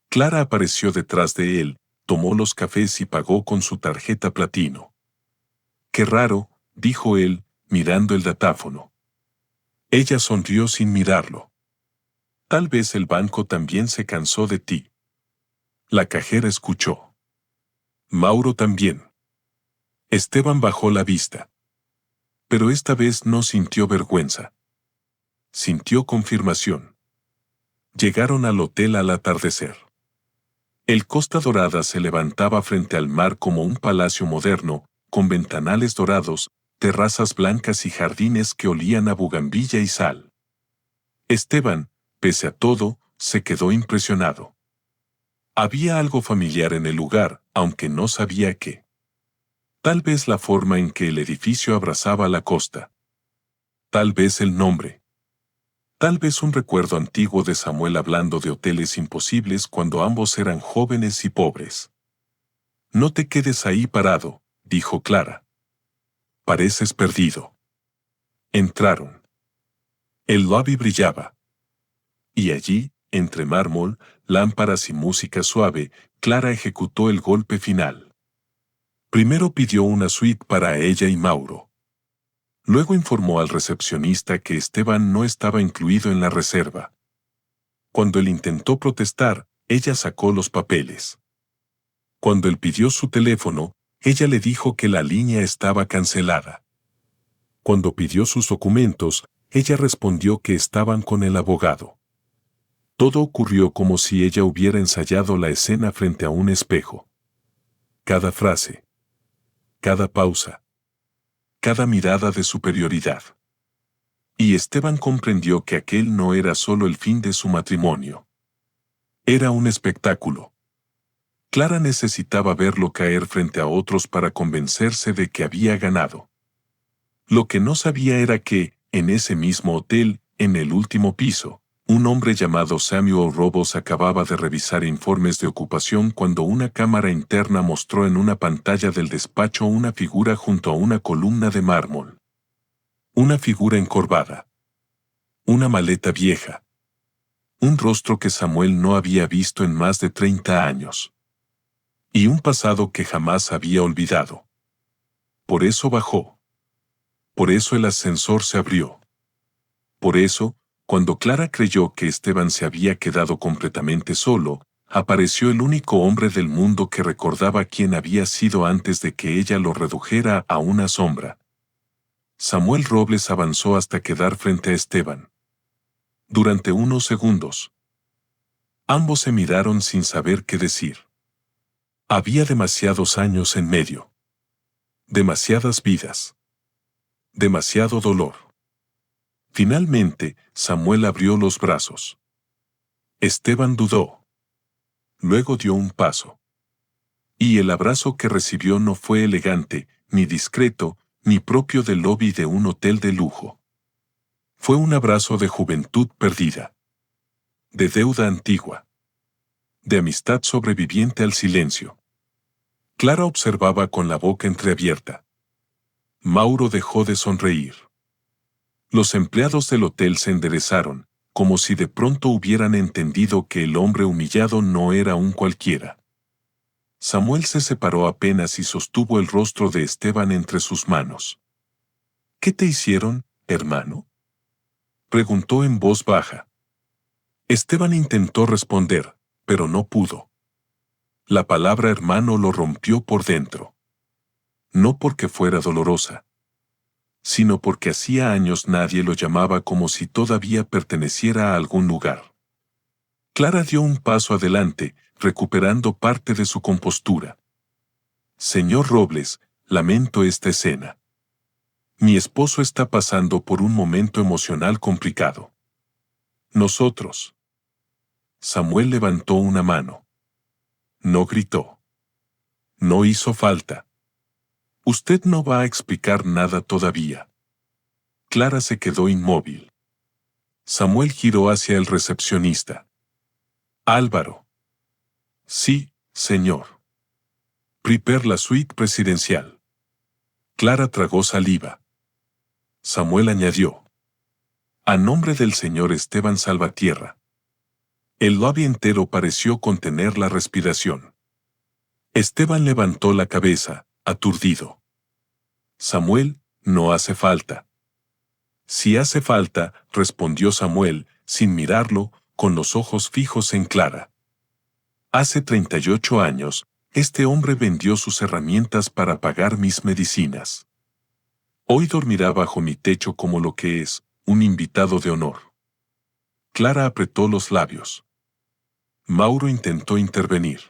Clara apareció detrás de él, tomó los cafés y pagó con su tarjeta platino. «Qué raro», dijo él, mirando el datáfono. Ella sonrió sin mirarlo. «Tal vez el banco también se cansó de ti». La cajera escuchó. Mauro también. Esteban bajó la vista. Pero esta vez no sintió vergüenza. Sintió confirmación. Llegaron al hotel al atardecer. El Costa Dorada se levantaba frente al mar como un palacio moderno, con ventanales dorados, terrazas blancas y jardines que olían a bugambilla y sal. Esteban, pese a todo, se quedó impresionado. Había algo familiar en el lugar, aunque no sabía qué. Tal vez la forma en que el edificio abrazaba la costa. Tal vez el nombre. Tal vez un recuerdo antiguo de Samuel hablando de hoteles imposibles cuando ambos eran jóvenes y pobres. «No te quedes ahí parado», dijo Clara. «Pareces perdido». Entraron. El lobby brillaba. Y allí, entre mármol, lámparas y música suave, Clara ejecutó el golpe final. Primero pidió una suite para ella y Mauro. Luego informó al recepcionista que Esteban no estaba incluido en la reserva. Cuando él intentó protestar, ella sacó los papeles. Cuando él pidió su teléfono, ella le dijo que la línea estaba cancelada. Cuando pidió sus documentos, ella respondió que estaban con el abogado. Todo ocurrió como si ella hubiera ensayado la escena frente a un espejo. Cada frase. Cada pausa. Cada mirada de superioridad. Y Esteban comprendió que aquel no era solo el fin de su matrimonio. Era un espectáculo. Clara necesitaba verlo caer frente a otros para convencerse de que había ganado. Lo que no sabía era que, en ese mismo hotel, en el último piso, un hombre llamado Samuel Robles acababa de revisar informes de ocupación cuando una cámara interna mostró en una pantalla del despacho una figura junto a una columna de mármol. Una figura encorvada. Una maleta vieja. Un rostro que Samuel no había visto en más de 30 años. Y un pasado que jamás había olvidado. Por eso bajó. Por eso el ascensor se abrió. Por eso, cuando Clara creyó que Esteban se había quedado completamente solo, apareció el único hombre del mundo que recordaba quién había sido antes de que ella lo redujera a una sombra. Samuel Robles avanzó hasta quedar frente a Esteban. Durante unos segundos, ambos se miraron sin saber qué decir. Había demasiados años en medio. Demasiadas vidas. Demasiado dolor. Finalmente, Samuel abrió los brazos. Esteban dudó. Luego dio un paso. Y el abrazo que recibió no fue elegante, ni discreto, ni propio del lobby de un hotel de lujo. Fue un abrazo de juventud perdida. De deuda antigua. De amistad sobreviviente al silencio. Clara observaba con la boca entreabierta. Mauro dejó de sonreír. Los empleados del hotel se enderezaron, como si de pronto hubieran entendido que el hombre humillado no era un cualquiera. Samuel se separó apenas y sostuvo el rostro de Esteban entre sus manos. ¿Qué te hicieron, hermano?, preguntó en voz baja. Esteban intentó responder, pero no pudo. La palabra hermano lo rompió por dentro. No porque fuera dolorosa, sino porque hacía años nadie lo llamaba como si todavía perteneciera a algún lugar. Clara dio un paso adelante, recuperando parte de su compostura. Señor Robles, lamento esta escena. Mi esposo está pasando por un momento emocional complicado. Nosotros. Samuel levantó una mano. No gritó. No hizo falta. Usted no va a explicar nada todavía. Clara se quedó inmóvil. Samuel giró hacia el recepcionista. Álvaro. Sí, señor. Prepare la suite presidencial. Clara tragó saliva. Samuel añadió. A nombre del señor Esteban Salvatierra. El lobby entero pareció contener la respiración. Esteban levantó la cabeza, aturdido. Samuel, no hace falta. Si hace falta, respondió Samuel, sin mirarlo, con los ojos fijos en Clara. Hace 38 años, este hombre vendió sus herramientas para pagar mis medicinas. Hoy dormirá bajo mi techo como lo que es, un invitado de honor. Clara apretó los labios. Mauro intentó intervenir.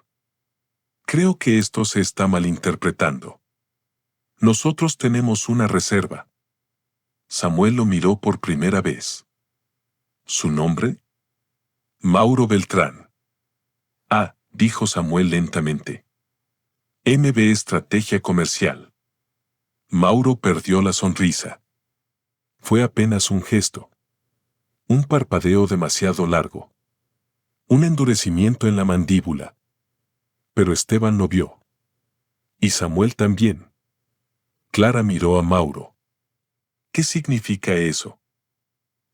Creo que esto se está malinterpretando. Nosotros tenemos una reserva. Samuel lo miró por primera vez. ¿Su nombre? Mauro Beltrán. Ah, dijo Samuel lentamente. MB Estrategia Comercial. Mauro perdió la sonrisa. Fue apenas un gesto. Un parpadeo demasiado largo. Un endurecimiento en la mandíbula. Pero Esteban lo vio. Y Samuel también. Clara miró a Mauro. ¿Qué significa eso?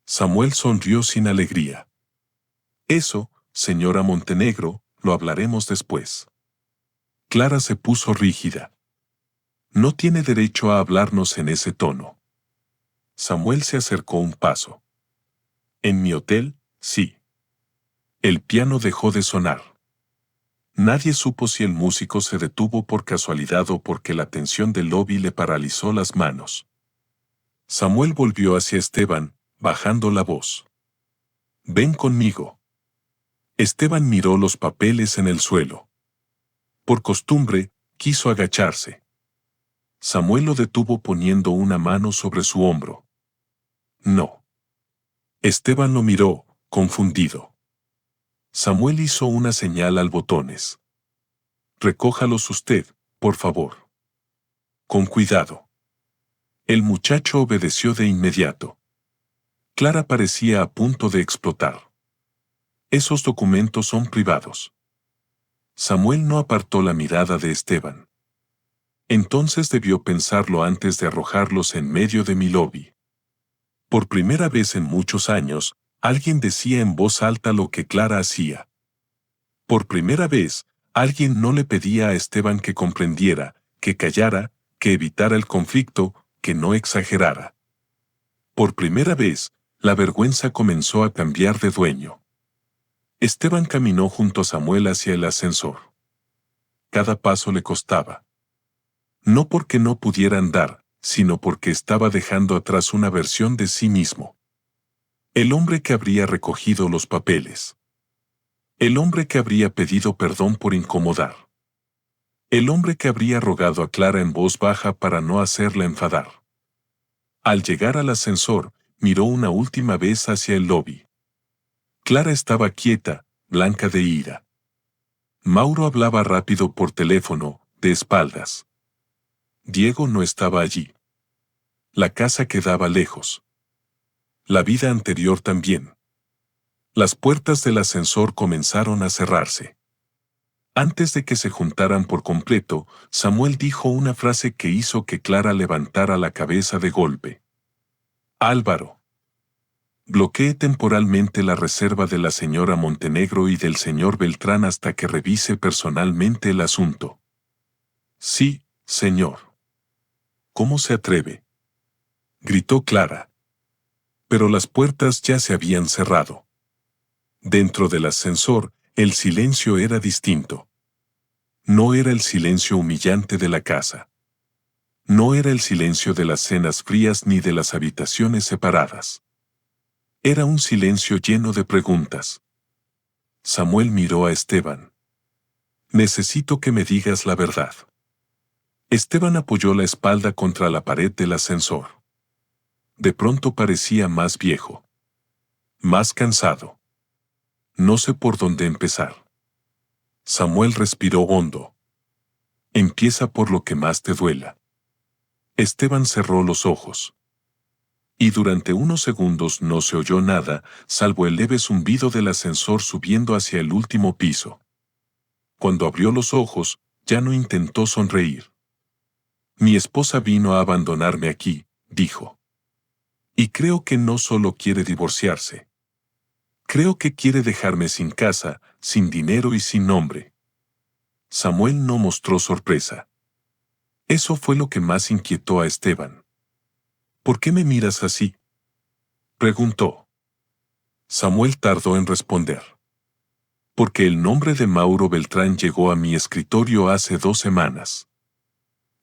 Samuel sonrió sin alegría. Eso, señora Montenegro, lo hablaremos después. Clara se puso rígida. No tiene derecho a hablarnos en ese tono. Samuel se acercó un paso. En mi hotel, sí. El piano dejó de sonar. Nadie supo si el músico se detuvo por casualidad o porque la tensión del lobby le paralizó las manos. Samuel volvió hacia Esteban, bajando la voz. Ven conmigo. Esteban miró los papeles en el suelo. Por costumbre, quiso agacharse. Samuel lo detuvo poniendo una mano sobre su hombro. No. Esteban lo miró, confundido. Samuel hizo una señal al botones. Recójalos usted, por favor. Con cuidado. El muchacho obedeció de inmediato. Clara parecía a punto de explotar. Esos documentos son privados. Samuel no apartó la mirada de Esteban. Entonces debió pensarlo antes de arrojarlos en medio de mi lobby. Por primera vez en muchos años, alguien decía en voz alta lo que Clara hacía. Por primera vez, alguien no le pedía a Esteban que comprendiera, que callara, que evitara el conflicto, que no exagerara. Por primera vez, la vergüenza comenzó a cambiar de dueño. Esteban caminó junto a Samuel hacia el ascensor. Cada paso le costaba. No porque no pudiera andar, sino porque estaba dejando atrás una versión de sí mismo. El hombre que habría recogido los papeles. El hombre que habría pedido perdón por incomodar. El hombre que habría rogado a Clara en voz baja para no hacerla enfadar. Al llegar al ascensor, miró una última vez hacia el lobby. Clara estaba quieta, blanca de ira. Mauro hablaba rápido por teléfono, de espaldas. Diego no estaba allí. La casa quedaba lejos. La vida anterior también. Las puertas del ascensor comenzaron a cerrarse. Antes de que se juntaran por completo, Samuel dijo una frase que hizo que Clara levantara la cabeza de golpe. Álvaro. Bloquee temporalmente la reserva de la señora Montenegro y del señor Beltrán hasta que revise personalmente el asunto. Sí, señor. ¿Cómo se atreve? gritó Clara. Pero las puertas ya se habían cerrado. Dentro del ascensor, el silencio era distinto. No era el silencio humillante de la casa. No era el silencio de las cenas frías ni de las habitaciones separadas. Era un silencio lleno de preguntas. Samuel miró a Esteban. Necesito que me digas la verdad. Esteban apoyó la espalda contra la pared del ascensor. De pronto parecía más viejo. Más cansado. No sé por dónde empezar. Samuel respiró hondo. Empieza por lo que más te duela. Esteban cerró los ojos. Y durante unos segundos no se oyó nada, salvo el leve zumbido del ascensor subiendo hacia el último piso. Cuando abrió los ojos, ya no intentó sonreír. Mi esposa vino a abandonarme aquí, dijo. Y creo que no solo quiere divorciarse. Creo que quiere dejarme sin casa, sin dinero y sin nombre. Samuel no mostró sorpresa. Eso fue lo que más inquietó a Esteban. ¿Por qué me miras así?, preguntó. Samuel tardó en responder. Porque el nombre de Mauro Beltrán llegó a mi escritorio hace 2 semanas.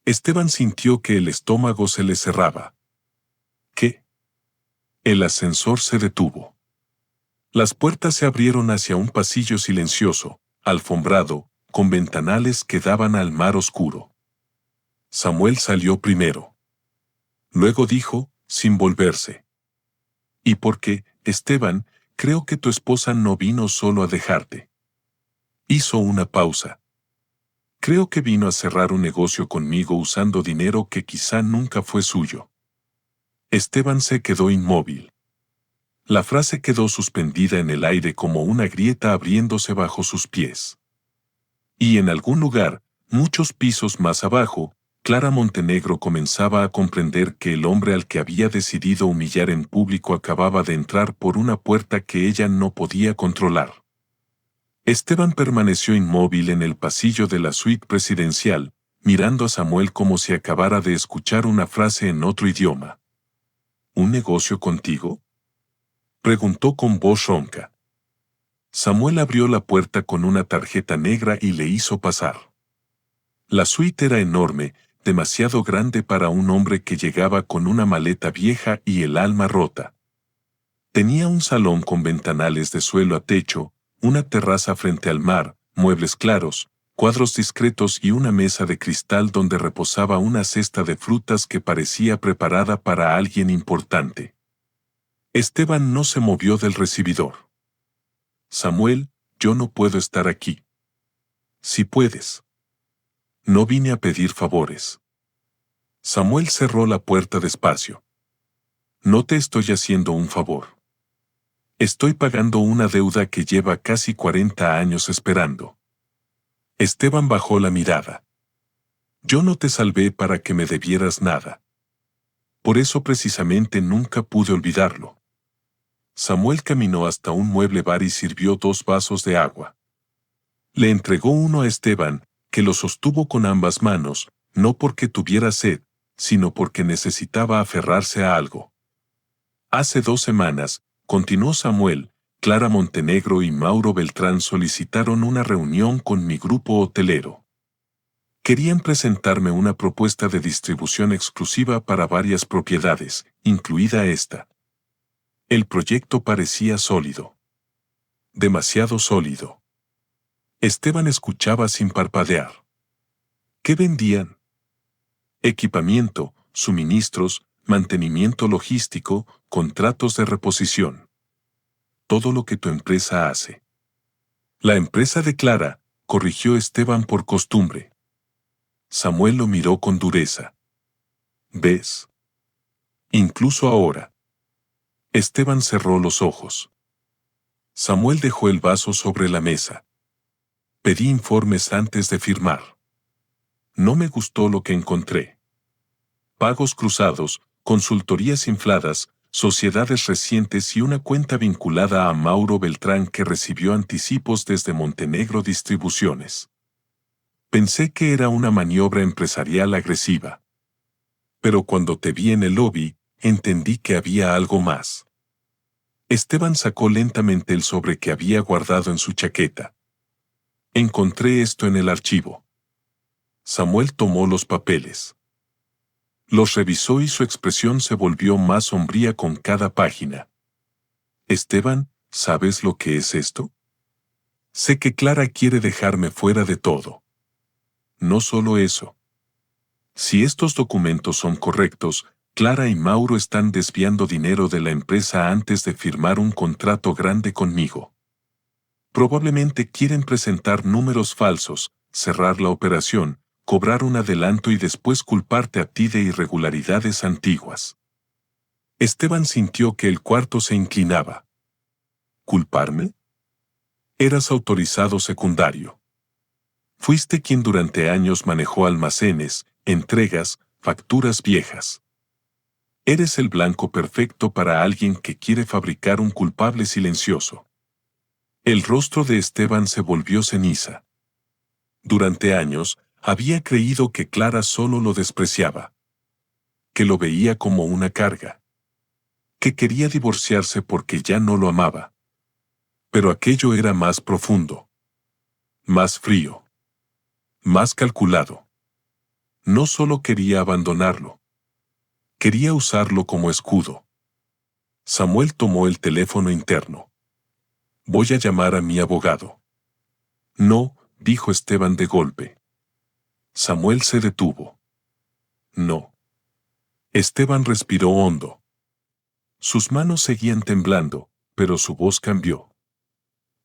Esteban sintió que el estómago se le cerraba. ¿Qué? El ascensor se detuvo. Las puertas se abrieron hacia un pasillo silencioso, alfombrado, con ventanales que daban al mar oscuro. Samuel salió primero. Luego dijo, sin volverse. ¿Y por qué, Esteban, creo que tu esposa no vino solo a dejarte? Hizo una pausa. Creo que vino a cerrar un negocio conmigo usando dinero que quizá nunca fue suyo. Esteban se quedó inmóvil. La frase quedó suspendida en el aire como una grieta abriéndose bajo sus pies. Y en algún lugar, muchos pisos más abajo, Clara Montenegro comenzaba a comprender que el hombre al que había decidido humillar en público acababa de entrar por una puerta que ella no podía controlar. Esteban permaneció inmóvil en el pasillo de la suite presidencial, mirando a Samuel como si acabara de escuchar una frase en otro idioma. ¿Un negocio contigo?, preguntó con voz ronca. Samuel abrió la puerta con una tarjeta negra y le hizo pasar. La suite era enorme, demasiado grande para un hombre que llegaba con una maleta vieja y el alma rota. Tenía un salón con ventanales de suelo a techo, una terraza frente al mar, muebles claros, cuadros discretos y una mesa de cristal donde reposaba una cesta de frutas que parecía preparada para alguien importante. Esteban no se movió del recibidor. Samuel, yo no puedo estar aquí. Si puedes. No vine a pedir favores. Samuel cerró la puerta despacio. No te estoy haciendo un favor. Estoy pagando una deuda que lleva casi 40 años esperando. Esteban bajó la mirada. Yo no te salvé para que me debieras nada. Por eso precisamente nunca pude olvidarlo. Samuel caminó hasta un mueble bar y sirvió 2 vasos de agua. Le entregó uno a Esteban, que lo sostuvo con ambas manos, no porque tuviera sed, sino porque necesitaba aferrarse a algo. Hace 2 semanas, continuó Samuel, Clara Montenegro y Mauro Beltrán solicitaron una reunión con mi grupo hotelero. Querían presentarme una propuesta de distribución exclusiva para varias propiedades, incluida esta. El proyecto parecía sólido. Demasiado sólido. Esteban escuchaba sin parpadear. ¿Qué vendían? Equipamiento, suministros, mantenimiento logístico, contratos de reposición. Todo lo que tu empresa hace. La empresa de Clara, corrigió Esteban por costumbre. Samuel lo miró con dureza. ¿Ves? Incluso ahora. Esteban cerró los ojos. Samuel dejó el vaso sobre la mesa. Pedí informes antes de firmar. No me gustó lo que encontré. Pagos cruzados, consultorías infladas, sociedades recientes y una cuenta vinculada a Mauro Beltrán que recibió anticipos desde Montenegro Distribuciones. Pensé que era una maniobra empresarial agresiva. Pero cuando te vi en el lobby, entendí que había algo más. Esteban sacó lentamente el sobre que había guardado en su chaqueta. Encontré esto en el archivo. Samuel tomó los papeles. Los revisó y su expresión se volvió más sombría con cada página. Esteban, ¿sabes lo que es esto? Sé que Clara quiere dejarme fuera de todo. No solo eso. Si estos documentos son correctos, Clara y Mauro están desviando dinero de la empresa antes de firmar un contrato grande conmigo. Probablemente quieren presentar números falsos, cerrar la operación, cobrar un adelanto y después culparte a ti de irregularidades antiguas. Esteban sintió que el cuarto se inclinaba. ¿Culparme? Eras autorizado secundario. Fuiste quien durante años manejó almacenes, entregas, facturas viejas. Eres el blanco perfecto para alguien que quiere fabricar un culpable silencioso. El rostro de Esteban se volvió ceniza. Durante años, había creído que Clara solo lo despreciaba. Que lo veía como una carga. Que quería divorciarse porque ya no lo amaba. Pero aquello era más profundo. Más frío. Más calculado. No solo quería abandonarlo. Quería usarlo como escudo. Samuel tomó el teléfono interno. Voy a llamar a mi abogado. No, dijo Esteban de golpe. Samuel se detuvo. No. Esteban respiró hondo. Sus manos seguían temblando, pero su voz cambió.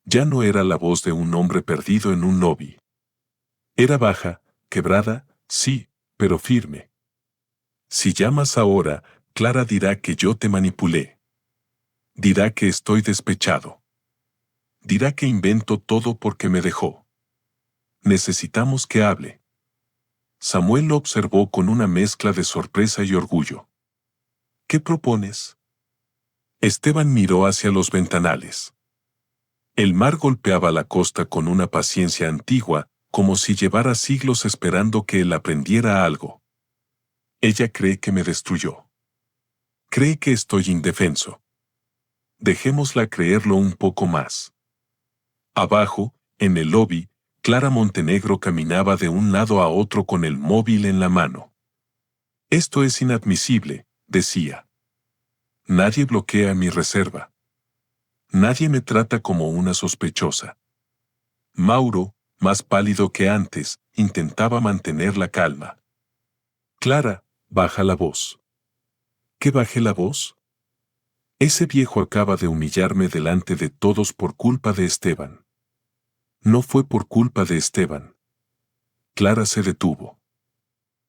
Ya no era la voz de un hombre perdido en un lobby. Era baja, quebrada, sí, pero firme. Si llamas ahora, Clara dirá que yo te manipulé. Dirá que estoy despechado. Dirá que invento todo porque me dejó. Necesitamos que hable. Samuel lo observó con una mezcla de sorpresa y orgullo. ¿Qué propones? Esteban miró hacia los ventanales. El mar golpeaba la costa con una paciencia antigua, como si llevara siglos esperando que él aprendiera algo. Ella cree que me destruyó. Cree que estoy indefenso. Dejémosla creerlo un poco más. Abajo, en el lobby, Clara Montenegro caminaba de un lado a otro con el móvil en la mano. Esto es inadmisible, decía. Nadie bloquea mi reserva. Nadie me trata como una sospechosa. Mauro, más pálido que antes, intentaba mantener la calma. Clara, baja la voz. ¿Qué baje la voz? Ese viejo acaba de humillarme delante de todos por culpa de Esteban. No fue por culpa de Esteban. Clara se detuvo.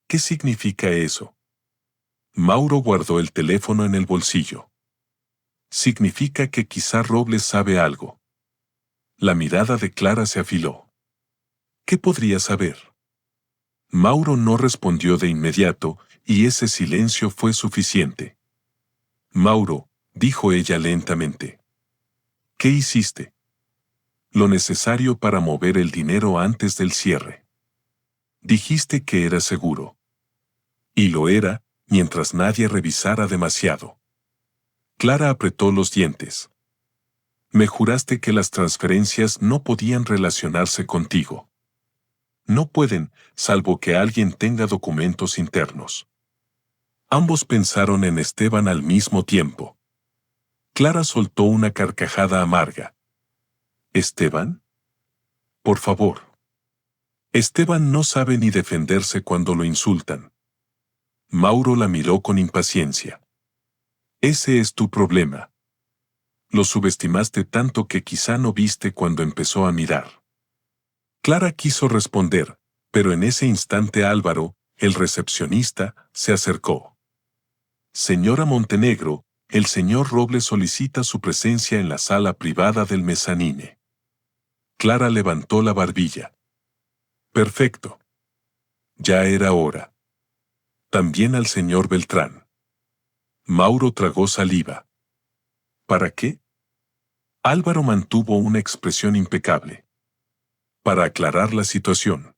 ¿Qué significa eso? Mauro guardó el teléfono en el bolsillo. Significa que quizá Robles sabe algo. La mirada de Clara se afiló. ¿Qué podría saber? Mauro no respondió de inmediato, y ese silencio fue suficiente. Mauro, dijo ella lentamente. ¿Qué hiciste? Lo necesario para mover el dinero antes del cierre. Dijiste que era seguro. Y lo era, mientras nadie revisara demasiado. Clara apretó los dientes. Me juraste que las transferencias no podían relacionarse contigo. No pueden, salvo que alguien tenga documentos internos. Ambos pensaron en Esteban al mismo tiempo. Clara soltó una carcajada amarga. ¿Esteban? Por favor. Esteban no sabe ni defenderse cuando lo insultan. Mauro la miró con impaciencia. Ese es tu problema. Lo subestimaste tanto que quizá no viste cuando empezó a mirar. Clara quiso responder, pero en ese instante Álvaro, el recepcionista, se acercó. Señora Montenegro, el señor Robles solicita su presencia en la sala privada del mezanine. Clara levantó la barbilla. Perfecto. Ya era hora. También al señor Beltrán. Mauro tragó saliva. ¿Para qué? Álvaro mantuvo una expresión impecable. Para aclarar la situación.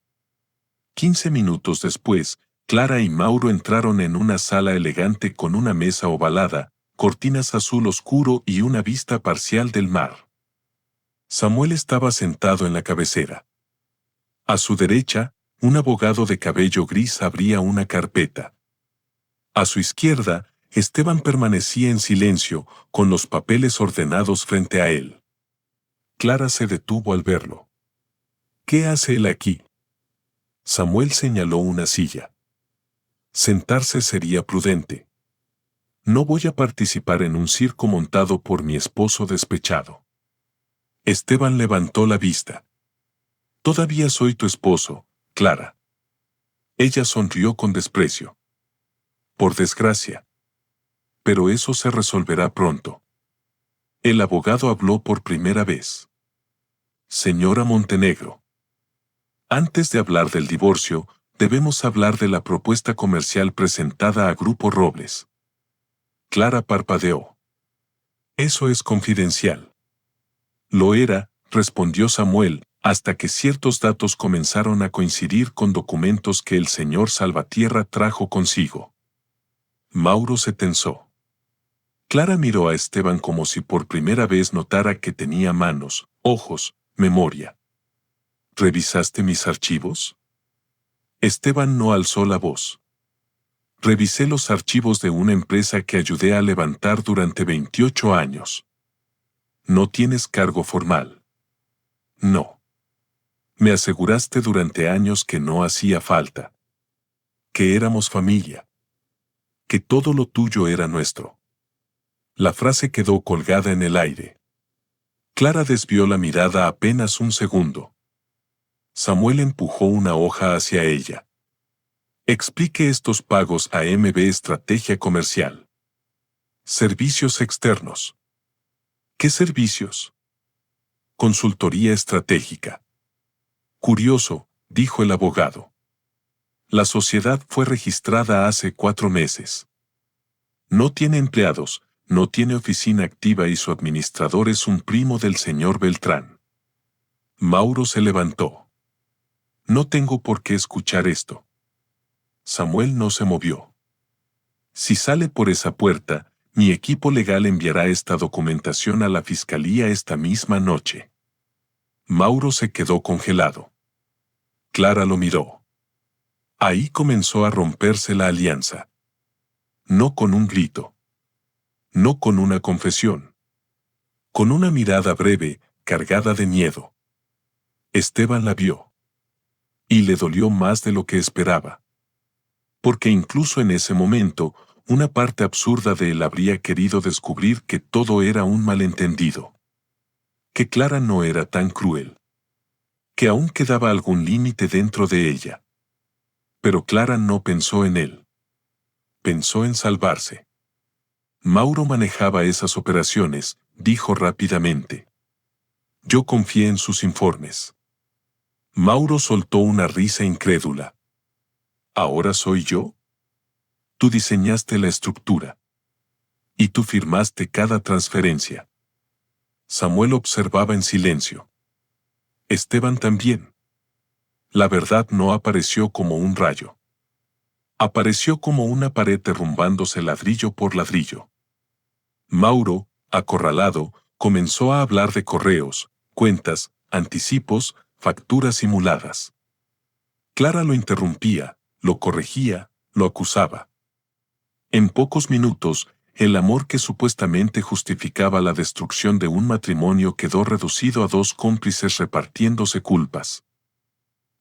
15 minutos después, Clara y Mauro entraron en una sala elegante con una mesa ovalada, cortinas azul oscuro y una vista parcial del mar. Samuel estaba sentado en la cabecera. A su derecha, un abogado de cabello gris abría una carpeta. A su izquierda, Esteban permanecía en silencio, con los papeles ordenados frente a él. Clara se detuvo al verlo. ¿Qué hace él aquí? Samuel señaló una silla. Sentarse sería prudente. No voy a participar en un circo montado por mi esposo despechado. Esteban levantó la vista. Todavía soy tu esposo, Clara. Ella sonrió con desprecio. Por desgracia. Pero eso se resolverá pronto. El abogado habló por primera vez. Señora Montenegro. Antes de hablar del divorcio, debemos hablar de la propuesta comercial presentada a Grupo Robles. Clara parpadeó. Eso es confidencial. Lo era, respondió Samuel, hasta que ciertos datos comenzaron a coincidir con documentos que el señor Salvatierra trajo consigo. Mauro se tensó. Clara miró a Esteban como si por primera vez notara que tenía manos, ojos, memoria. ¿Revisaste mis archivos? Esteban no alzó la voz. Revisé los archivos de una empresa que ayudé a levantar durante 28 años. ¿No tienes cargo formal? No. Me aseguraste durante años que no hacía falta. Que éramos familia. Que todo lo tuyo era nuestro. La frase quedó colgada en el aire. Clara desvió la mirada apenas un segundo. Samuel empujó una hoja hacia ella. Explique estos pagos a MB Estrategia Comercial. Servicios externos. ¿Qué servicios? Consultoría estratégica. Curioso, dijo el abogado. La sociedad fue registrada hace 4 meses. No tiene empleados, no tiene oficina activa y su administrador es un primo del señor Beltrán. Mauro se levantó. No tengo por qué escuchar esto. Samuel no se movió. Si sale por esa puerta, mi equipo legal enviará esta documentación a la fiscalía esta misma noche. Mauro se quedó congelado. Clara lo miró. Ahí comenzó a romperse la alianza. No con un grito. No con una confesión. Con una mirada breve, cargada de miedo. Esteban la vio. Y le dolió más de lo que esperaba. Porque incluso en ese momento, una parte absurda de él habría querido descubrir que todo era un malentendido. Que Clara no era tan cruel. Que aún quedaba algún límite dentro de ella. Pero Clara no pensó en él. Pensó en salvarse. Mauro manejaba esas operaciones, dijo rápidamente. Yo confié en sus informes. Mauro soltó una risa incrédula. ¿Ahora soy yo? Tú diseñaste la estructura. Y tú firmaste cada transferencia. Samuel observaba en silencio. Esteban también. La verdad no apareció como un rayo. Apareció como una pared derrumbándose ladrillo por ladrillo. Mauro, acorralado, comenzó a hablar de correos, cuentas, anticipos, facturas simuladas. Clara lo interrumpía, lo corregía, lo acusaba. En pocos minutos, el amor que supuestamente justificaba la destrucción de un matrimonio quedó reducido a 2 cómplices repartiéndose culpas.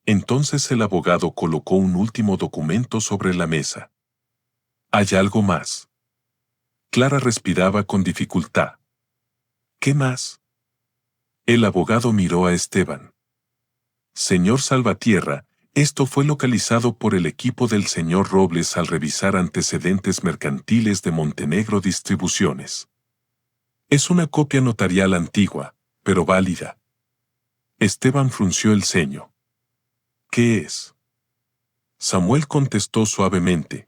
Entonces el abogado colocó un último documento sobre la mesa. ¿Hay algo más? Clara respiraba con dificultad. ¿Qué más? El abogado miró a Esteban. Señor Salvatierra, esto fue localizado por el equipo del señor Robles al revisar antecedentes mercantiles de Montenegro Distribuciones. Es una copia notarial antigua, pero válida. Esteban frunció el ceño. ¿Qué es? Samuel contestó suavemente.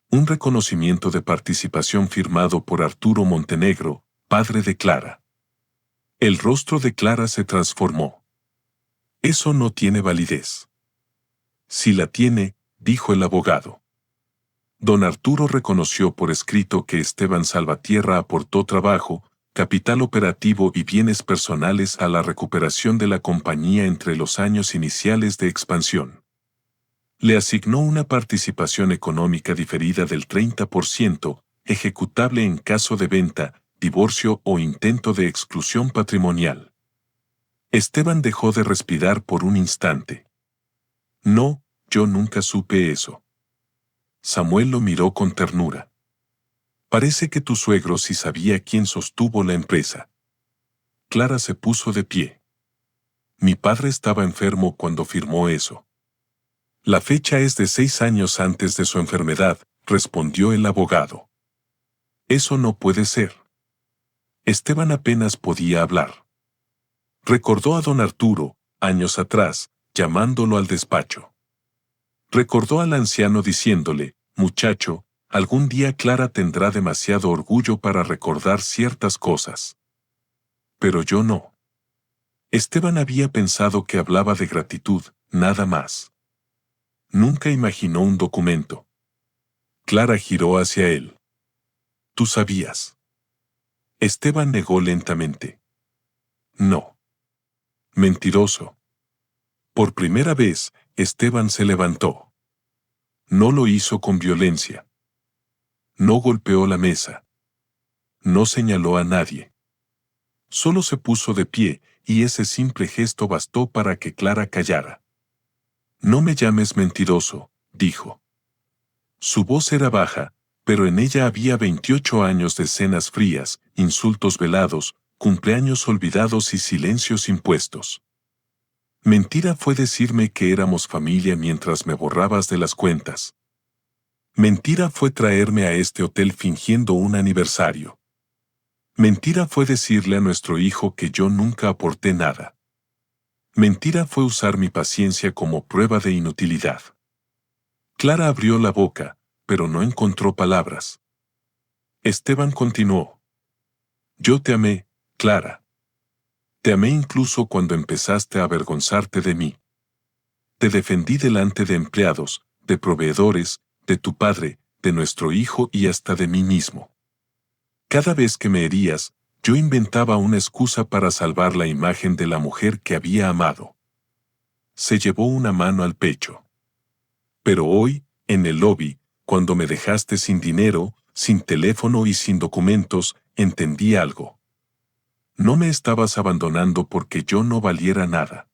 Un reconocimiento de participación firmado por Arturo Montenegro, padre de Clara. El rostro de Clara se transformó. Eso no tiene validez. Si la tiene, dijo el abogado. Don Arturo reconoció por escrito que Esteban Salvatierra aportó trabajo, capital operativo y bienes personales a la recuperación de la compañía entre los años iniciales de expansión. Le asignó una participación económica diferida del 30%, ejecutable en caso de venta, divorcio o intento de exclusión patrimonial. Esteban dejó de respirar por un instante. No, yo nunca supe eso. Samuel lo miró con ternura. Parece que tu suegro sí sabía quién sostuvo la empresa. Clara se puso de pie. Mi padre estaba enfermo cuando firmó eso. La fecha es de 6 años antes de su enfermedad, respondió el abogado. Eso no puede ser. Esteban apenas podía hablar. Recordó a don Arturo, años atrás, llamándolo al despacho. Recordó al anciano diciéndole, muchacho, algún día Clara tendrá demasiado orgullo para recordar ciertas cosas. Pero yo no. Esteban había pensado que hablaba de gratitud, nada más. Nunca imaginó un documento. Clara giró hacia él. ¿Tú sabías? Esteban negó lentamente. No. Mentiroso. Por primera vez, Esteban se levantó. No lo hizo con violencia. No golpeó la mesa. No señaló a nadie. Solo se puso de pie, y ese simple gesto bastó para que Clara callara. No me llames mentiroso, dijo. Su voz era baja, pero en ella había 28 años de cenas frías, insultos velados, cumpleaños olvidados y silencios impuestos. Mentira fue decirme que éramos familia mientras me borrabas de las cuentas. Mentira fue traerme a este hotel fingiendo un aniversario. Mentira fue decirle a nuestro hijo que yo nunca aporté nada. Mentira fue usar mi paciencia como prueba de inutilidad. Clara abrió la boca, pero no encontró palabras. Esteban continuó. Yo te amé, Clara. Te amé incluso cuando empezaste a avergonzarte de mí. Te defendí delante de empleados, de proveedores, de tu padre, de nuestro hijo y hasta de mí mismo. Cada vez que me herías, yo inventaba una excusa para salvar la imagen de la mujer que había amado. Se llevó una mano al pecho. Pero hoy, en el lobby, cuando me dejaste sin dinero, sin teléfono y sin documentos, entendí algo. No me estabas abandonando porque yo no valiera nada.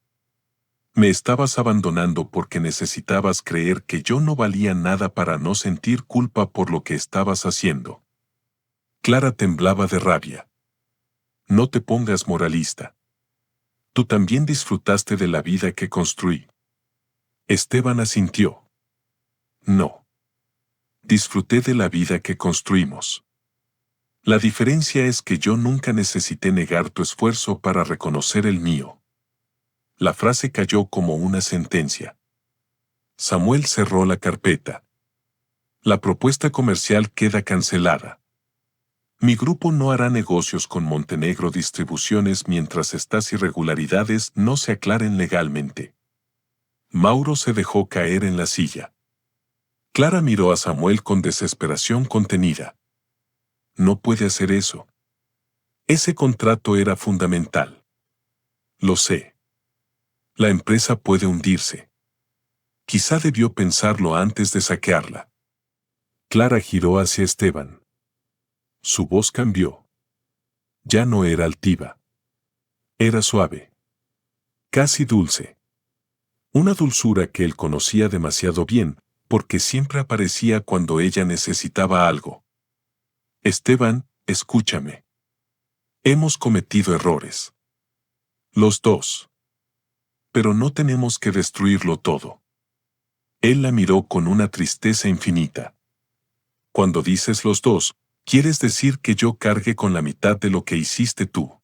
Me estabas abandonando porque necesitabas creer que yo no valía nada para no sentir culpa por lo que estabas haciendo. Clara temblaba de rabia. No te pongas moralista. Tú también disfrutaste de la vida que construí. Esteban asintió. No. Disfruté de la vida que construimos. La diferencia es que yo nunca necesité negar tu esfuerzo para reconocer el mío. La frase cayó como una sentencia. Samuel cerró la carpeta. La propuesta comercial queda cancelada. Mi grupo no hará negocios con Montenegro Distribuciones mientras estas irregularidades no se aclaren legalmente. Mauro se dejó caer en la silla. Clara miró a Samuel con desesperación contenida. No puede hacer eso. Ese contrato era fundamental. Lo sé. La empresa puede hundirse. Quizá debió pensarlo antes de saquearla. Clara giró hacia Esteban. Su voz cambió. Ya no era altiva. Era suave. Casi dulce. Una dulzura que él conocía demasiado bien, porque siempre aparecía cuando ella necesitaba algo. Esteban, escúchame. Hemos cometido errores. Los dos. Pero no tenemos que destruirlo todo. Él la miró con una tristeza infinita. Cuando dices los dos, quieres decir que yo cargue con la mitad de lo que hiciste tú.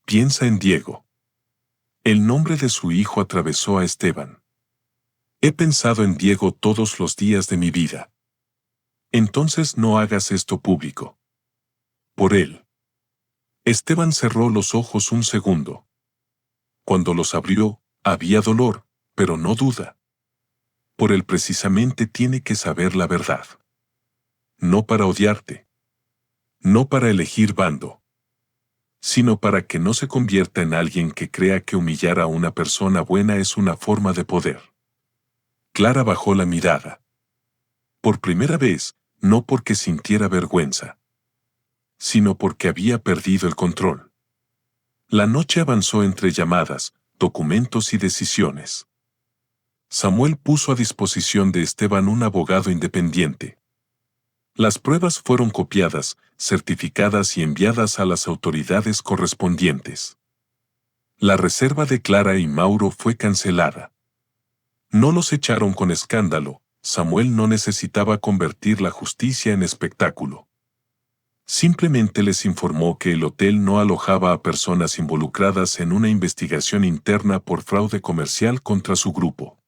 Piensa en Diego. El nombre de su hijo atravesó a Esteban. He pensado en Diego todos los días de mi vida. Entonces no hagas esto público. Por él. Esteban cerró los ojos un segundo. Cuando los abrió, había dolor, pero no duda. por él precisamente tiene que saber la verdad. No para odiarte. No para elegir bando. Sino para que no se convierta en alguien que crea que humillar a una persona buena es una forma de poder. Clara bajó la mirada. Por primera vez, no porque sintiera vergüenza, sino porque había perdido el control. La noche avanzó entre llamadas, documentos y decisiones. Samuel puso a disposición de Esteban un abogado independiente. Las pruebas fueron copiadas, certificadas y enviadas a las autoridades correspondientes. La reserva de Clara y Mauro fue cancelada. No los echaron con escándalo, Samuel no necesitaba convertir la justicia en espectáculo. Simplemente les informó que el hotel no alojaba a personas involucradas en una investigación interna por fraude comercial contra su grupo.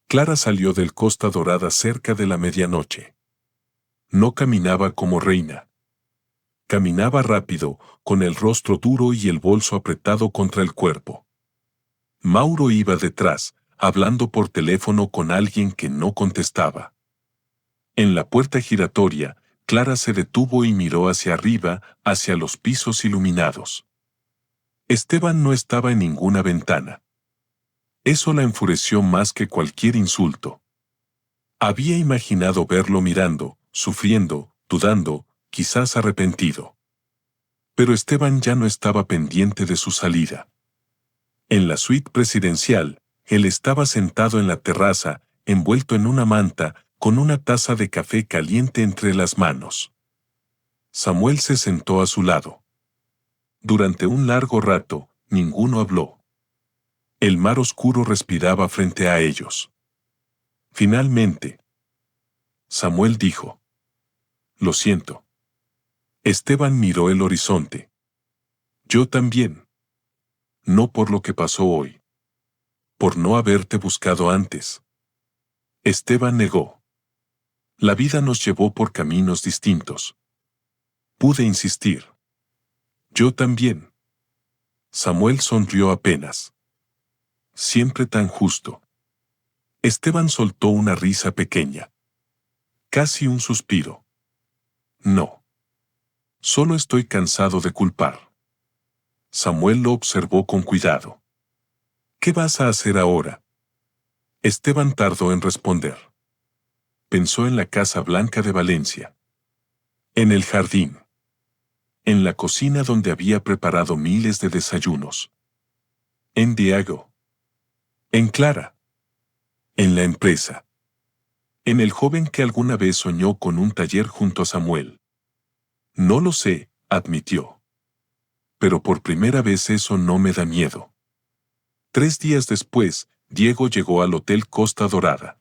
Clara salió del Costa Dorada cerca de la medianoche. No caminaba como reina. Caminaba rápido, con el rostro duro y el bolso apretado contra el cuerpo. Mauro iba detrás, hablando por teléfono con alguien que no contestaba. En la puerta giratoria, Clara se detuvo y miró hacia arriba, hacia los pisos iluminados. Esteban no estaba en ninguna ventana. Eso la enfureció más que cualquier insulto. Había imaginado verlo mirando, sufriendo, dudando, quizás arrepentido. Pero Esteban ya no estaba pendiente de su salida. En la suite presidencial, él estaba sentado en la terraza, envuelto en una manta, con una taza de café caliente entre las manos. Samuel se sentó a su lado. Durante un largo rato, ninguno habló. El mar oscuro respiraba frente a ellos. Finalmente, Samuel dijo: «Lo siento». Esteban miró el horizonte. «Yo también. No por lo que pasó hoy. Por no haberte buscado antes». Esteban negó. «La vida nos llevó por caminos distintos». Pude insistir. «Yo también». Samuel sonrió apenas. «Siempre tan justo». Esteban soltó una risa pequeña. Casi un suspiro. «No. Solo estoy cansado de culpar». Samuel lo observó con cuidado. «¿Qué vas a hacer ahora?». Esteban tardó en responder. Pensó en la Casa Blanca de Valencia. En el jardín. En la cocina donde había preparado miles de desayunos. En Diego. En Clara. En la empresa. En el joven que alguna vez soñó con un taller junto a Samuel. «No lo sé», admitió. «Pero por primera vez eso no me da miedo». 3 días después, Diego llegó al Hotel Costa Dorada.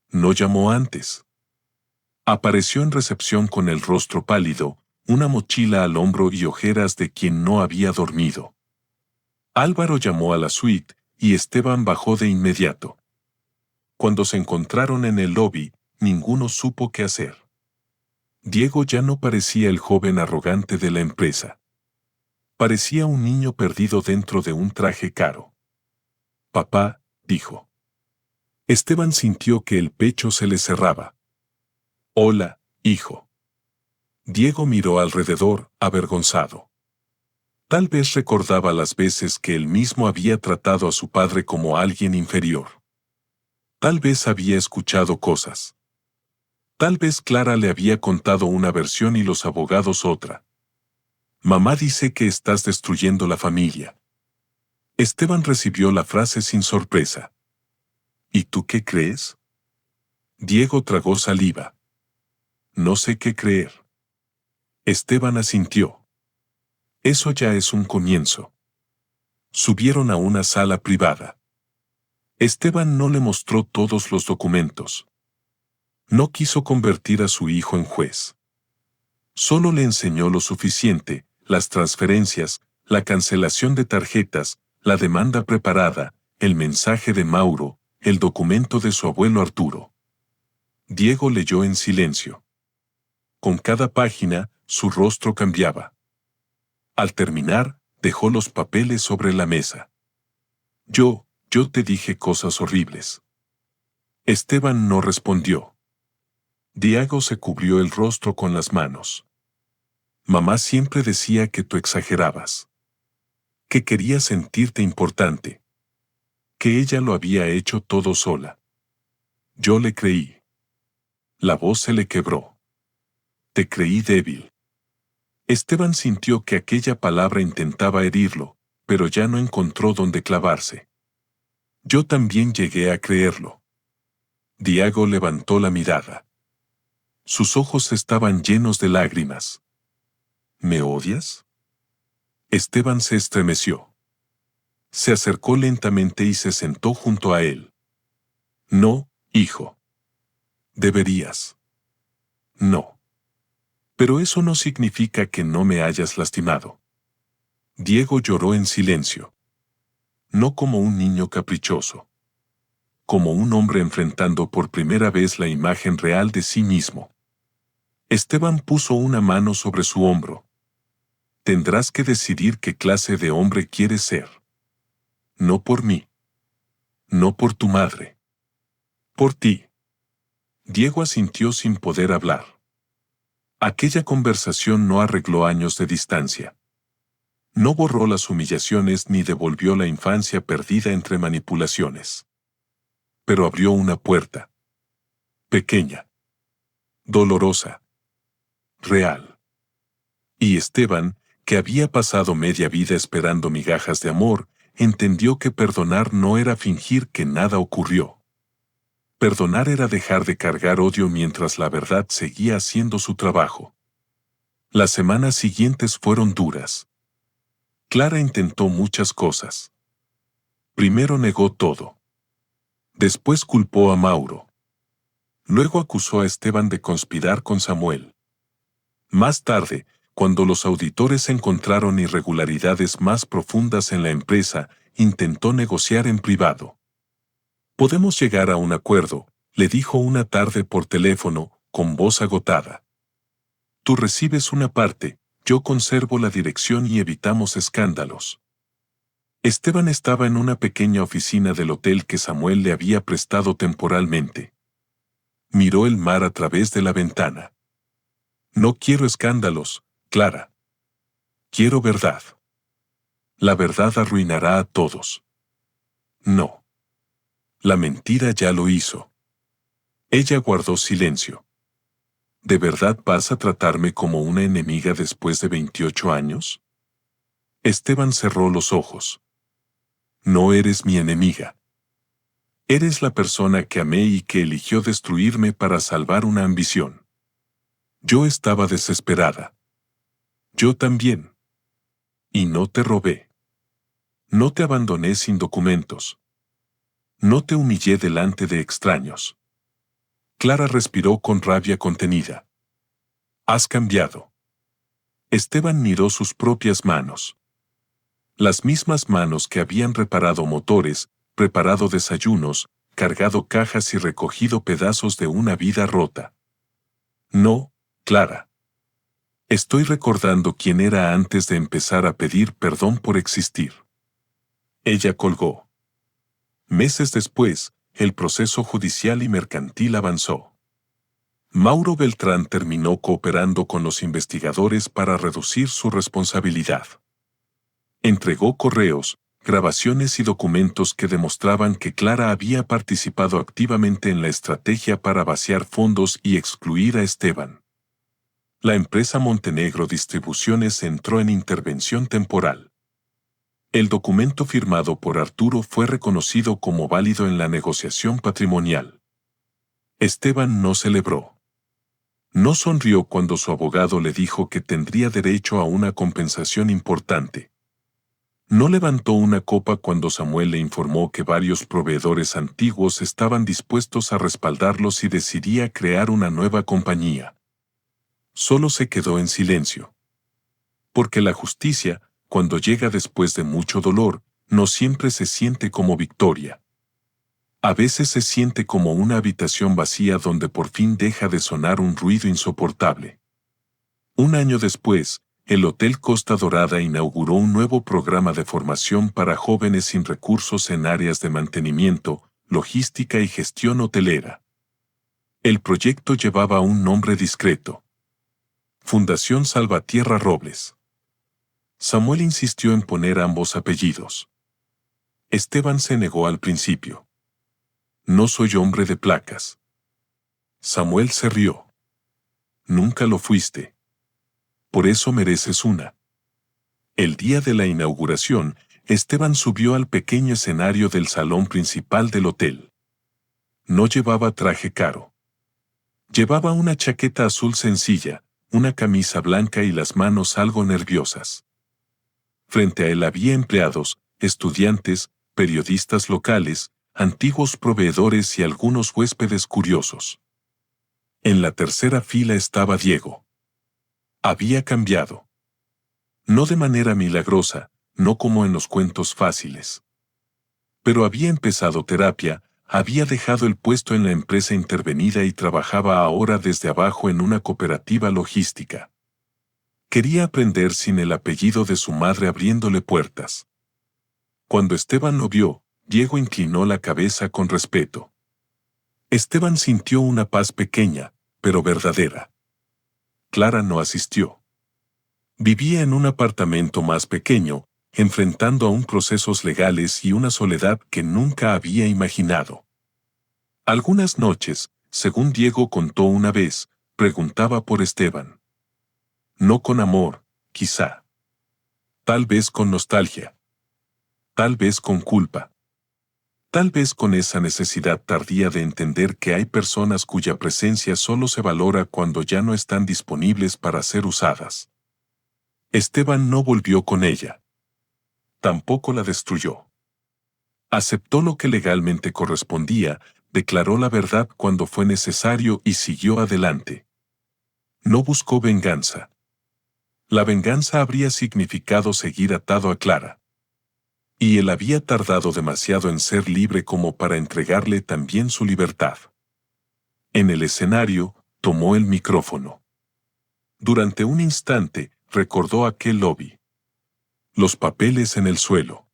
No llamó antes. Apareció en recepción con el rostro pálido, una mochila al hombro y ojeras de quien no había dormido. Álvaro llamó a la suite, y Esteban bajó de inmediato. Cuando se encontraron en el lobby, ninguno supo qué hacer. Diego ya no parecía el joven arrogante de la empresa. Parecía un niño perdido dentro de un traje caro. «Papá», dijo. Esteban sintió que el pecho se le cerraba. «Hola, hijo». Diego miró alrededor, avergonzado. Tal vez recordaba las veces que él mismo había tratado a su padre como alguien inferior. Tal vez había escuchado cosas. Tal vez Clara le había contado una versión y los abogados otra. «Mamá dice que estás destruyendo la familia». Esteban recibió la frase sin sorpresa. «¿Y tú qué crees?». Diego tragó saliva. «No sé qué creer». Esteban asintió. «Eso ya es un comienzo». Subieron a una sala privada. Esteban no le mostró todos los documentos. No quiso convertir a su hijo en juez. Solo le enseñó lo suficiente: las transferencias, la cancelación de tarjetas, la demanda preparada, el mensaje de Mauro, el documento de su abuelo Arturo. Diego leyó en silencio. Con cada página, su rostro cambiaba. Al terminar, dejó los papeles sobre la mesa. Yo te dije cosas horribles. Esteban no respondió. Diego se cubrió el rostro con las manos. Mamá siempre decía que tú exagerabas. Que querías sentirte importante. Que ella lo había hecho todo sola. Yo le creí. La voz se le quebró. Te creí débil. Esteban sintió que aquella palabra intentaba herirlo, pero ya no encontró dónde clavarse. Yo también llegué a creerlo. Diego levantó la mirada. Sus ojos estaban llenos de lágrimas. ¿Me odias? Esteban se estremeció. Se acercó lentamente y se sentó junto a él. No, hijo. Deberías. No. Pero eso no significa que no me hayas lastimado. Diego lloró en silencio. No como un niño caprichoso. Como un hombre enfrentando por primera vez la imagen real de sí mismo. Esteban puso una mano sobre su hombro. Tendrás que decidir qué clase de hombre quieres ser. No por mí. No por tu madre. Por ti. Diego asintió sin poder hablar. Aquella conversación no arregló años de distancia. No borró las humillaciones ni devolvió la infancia perdida entre manipulaciones. Pero abrió una puerta. Pequeña. Dolorosa. Real. Y Esteban, que había pasado media vida esperando migajas de amor, entendió que perdonar no era fingir que nada ocurrió. Perdonar era dejar de cargar odio mientras la verdad seguía haciendo su trabajo. Las semanas siguientes fueron duras. Clara intentó muchas cosas. Primero negó todo. Después culpó a Mauro. Luego acusó a Esteban de conspirar con Samuel. Más tarde, cuando los auditores encontraron irregularidades más profundas en la empresa, intentó negociar en privado. Podemos llegar a un acuerdo, le dijo una tarde por teléfono, con voz agotada. Tú recibes una parte, yo conservo la dirección y evitamos escándalos. Esteban estaba en una pequeña oficina del hotel que Samuel le había prestado temporalmente. Miró el mar a través de la ventana. No quiero escándalos, Clara. Quiero verdad. La verdad arruinará a todos. No. La mentira ya lo hizo. Ella guardó silencio. ¿De verdad vas a tratarme como una enemiga después de 28 años? Esteban cerró los ojos. No eres mi enemiga. Eres la persona que amé y que eligió destruirme para salvar una ambición. Yo estaba desesperada. Yo también. Y no te robé. No te abandoné sin documentos. No te humillé delante de extraños. Clara respiró con rabia contenida. Has cambiado. Esteban miró sus propias manos. Las mismas manos que habían reparado motores, preparado desayunos, cargado cajas y recogido pedazos de una vida rota. No, Clara. Estoy recordando quién era antes de empezar a pedir perdón por existir. Ella colgó. Meses después, el proceso judicial y mercantil avanzó. Mauro Beltrán terminó cooperando con los investigadores para reducir su responsabilidad. Entregó correos, grabaciones y documentos que demostraban que Clara había participado activamente en la estrategia para vaciar fondos y excluir a Esteban. La empresa Montenegro Distribuciones entró en intervención temporal. El documento firmado por Arturo fue reconocido como válido en la negociación patrimonial. Esteban no celebró. No sonrió cuando su abogado le dijo que tendría derecho a una compensación importante. No levantó una copa cuando Samuel le informó que varios proveedores antiguos estaban dispuestos a respaldarlos y decidía crear una nueva compañía. Solo se quedó en silencio. Porque la justicia, cuando llega después de mucho dolor, no siempre se siente como victoria. A veces se siente como una habitación vacía donde por fin deja de sonar un ruido insoportable. Un año después, el Hotel Costa Dorada inauguró un nuevo programa de formación para jóvenes sin recursos en áreas de mantenimiento, logística y gestión hotelera. El proyecto llevaba un nombre discreto: Fundación Salvatierra Robles. Samuel insistió en poner ambos apellidos. Esteban se negó al principio. No soy hombre de placas. Samuel se rió. Nunca lo fuiste. Por eso mereces una. El día de la inauguración, Esteban subió al pequeño escenario del salón principal del hotel. No llevaba traje caro. Llevaba una chaqueta azul sencilla, una camisa blanca y las manos algo nerviosas. Frente a él había empleados, estudiantes, periodistas locales, antiguos proveedores y algunos huéspedes curiosos. En la tercera fila estaba Diego. Había cambiado. No de manera milagrosa, no como en los cuentos fáciles. Pero había empezado terapia, había dejado el puesto en la empresa intervenida y trabajaba ahora desde abajo en una cooperativa logística. Quería aprender sin el apellido de su madre abriéndole puertas. Cuando Esteban lo vio, Diego inclinó la cabeza con respeto. Esteban sintió una paz pequeña, pero verdadera. Clara no asistió. Vivía en un apartamento más pequeño, enfrentando aún procesos legales y una soledad que nunca había imaginado. Algunas noches, según Diego contó una vez, preguntaba por Esteban. No con amor, quizá. Tal vez con nostalgia. Tal vez con culpa. Tal vez con esa necesidad tardía de entender que hay personas cuya presencia solo se valora cuando ya no están disponibles para ser usadas. Esteban no volvió con ella. Tampoco la destruyó. Aceptó lo que legalmente correspondía, declaró la verdad cuando fue necesario y siguió adelante. No buscó venganza. La venganza habría significado seguir atado a Clara. Y él había tardado demasiado en ser libre como para entregarle también su libertad. En el escenario, tomó el micrófono. Durante un instante, recordó aquel lobby. Los papeles en el suelo.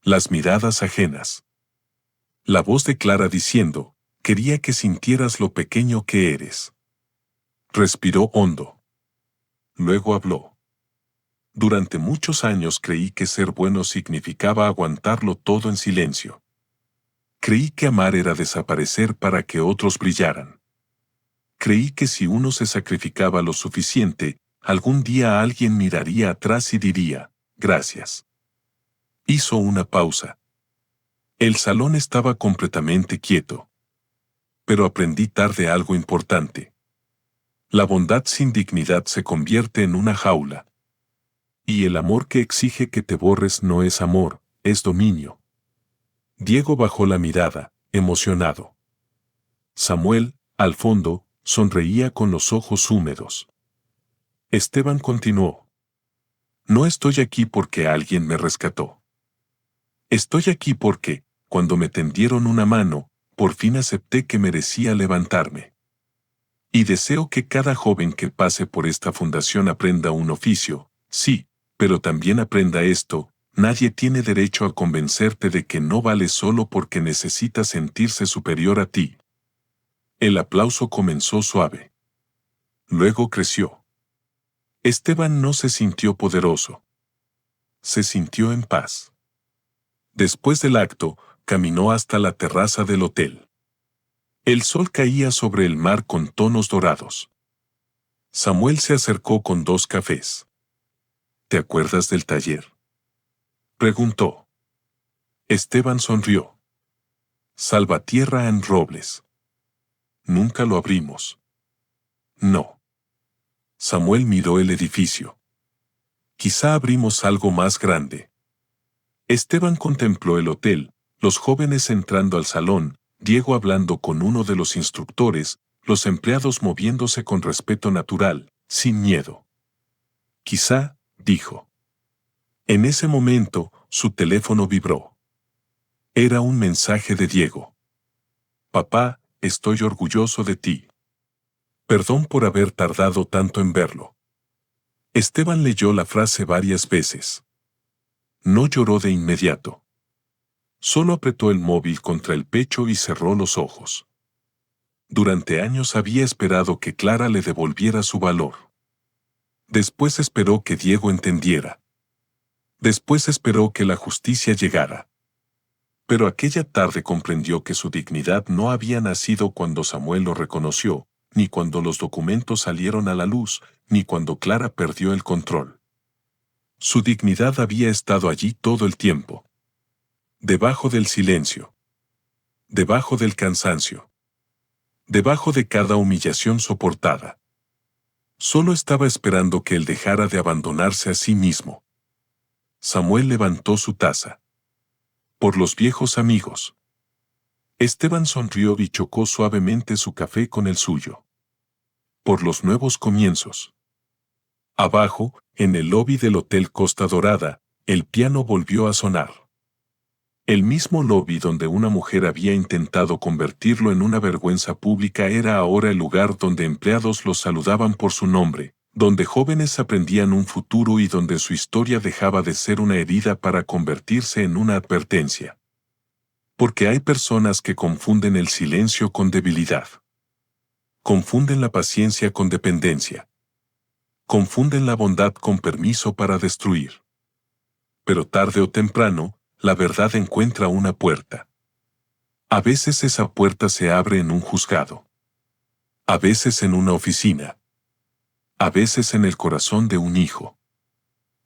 Las miradas ajenas. La voz de Clara diciendo, quería que sintieras lo pequeño que eres. Respiró hondo. Luego habló. Durante muchos años creí que ser bueno significaba aguantarlo todo en silencio. Creí que amar era desaparecer para que otros brillaran. Creí que si uno se sacrificaba lo suficiente, algún día alguien miraría atrás y diría, gracias. Hizo una pausa. El salón estaba completamente quieto. Pero aprendí tarde algo importante. La bondad sin dignidad se convierte en una jaula. Y el amor que exige que te borres no es amor, es dominio. Diego bajó la mirada, emocionado. Samuel, al fondo, sonreía con los ojos húmedos. Esteban continuó. No estoy aquí porque alguien me rescató. Estoy aquí porque, cuando me tendieron una mano, por fin acepté que merecía levantarme. Y deseo que cada joven que pase por esta fundación aprenda un oficio, sí, pero también aprenda esto: nadie tiene derecho a convencerte de que no vales solo porque necesita sentirse superior a ti. El aplauso comenzó suave. Luego creció. Esteban no se sintió poderoso. Se sintió en paz. Después del acto, caminó hasta la terraza del hotel. El sol caía sobre el mar con tonos dorados. Samuel se acercó con 2 cafés. ¿Te acuerdas del taller?, preguntó. Esteban sonrió. Salvatierra en Robles. Nunca lo abrimos. No. Samuel miró el edificio. Quizá abrimos algo más grande. Esteban contempló el hotel, los jóvenes entrando al salón, Diego hablando con uno de los instructores, los empleados moviéndose con respeto natural, sin miedo. Quizá, dijo. En ese momento, su teléfono vibró. Era un mensaje de Diego. Papá, estoy orgulloso de ti. Perdón por haber tardado tanto en verlo. Esteban leyó la frase varias veces. No lloró de inmediato. Solo apretó el móvil contra el pecho y cerró los ojos. Durante años había esperado que Clara le devolviera su valor. Después esperó que Diego entendiera. Después esperó que la justicia llegara. Pero aquella tarde comprendió que su dignidad no había nacido cuando Samuel lo reconoció, ni cuando los documentos salieron a la luz, ni cuando Clara perdió el control. Su dignidad había estado allí todo el tiempo. Debajo del silencio. Debajo del cansancio. Debajo de cada humillación soportada. Solo estaba esperando que él dejara de abandonarse a sí mismo. Samuel levantó su taza. Por los viejos amigos. Esteban sonrió y chocó suavemente su café con el suyo. Por los nuevos comienzos. Abajo, en el lobby del Hotel Costa Dorada, el piano volvió a sonar. El mismo lobby donde una mujer había intentado convertirlo en una vergüenza pública era ahora el lugar donde empleados los saludaban por su nombre, donde jóvenes aprendían un futuro y donde su historia dejaba de ser una herida para convertirse en una advertencia. Porque hay personas que confunden el silencio con debilidad. Confunden la paciencia con dependencia. Confunden la bondad con permiso para destruir. Pero tarde o temprano, la verdad encuentra una puerta. A veces esa puerta se abre en un juzgado. A veces en una oficina. A veces en el corazón de un hijo.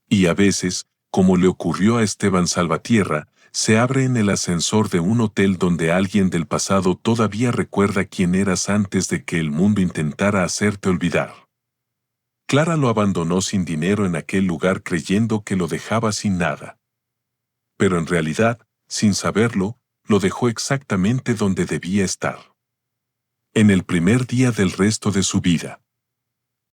Y a veces, como le ocurrió a Esteban Salvatierra, se abre en el ascensor de un hotel donde alguien del pasado todavía recuerda quién eras antes de que el mundo intentara hacerte olvidar. Clara lo abandonó sin dinero en aquel lugar creyendo que lo dejaba sin nada. Pero en realidad, sin saberlo, lo dejó exactamente donde debía estar. En el primer día del resto de su vida.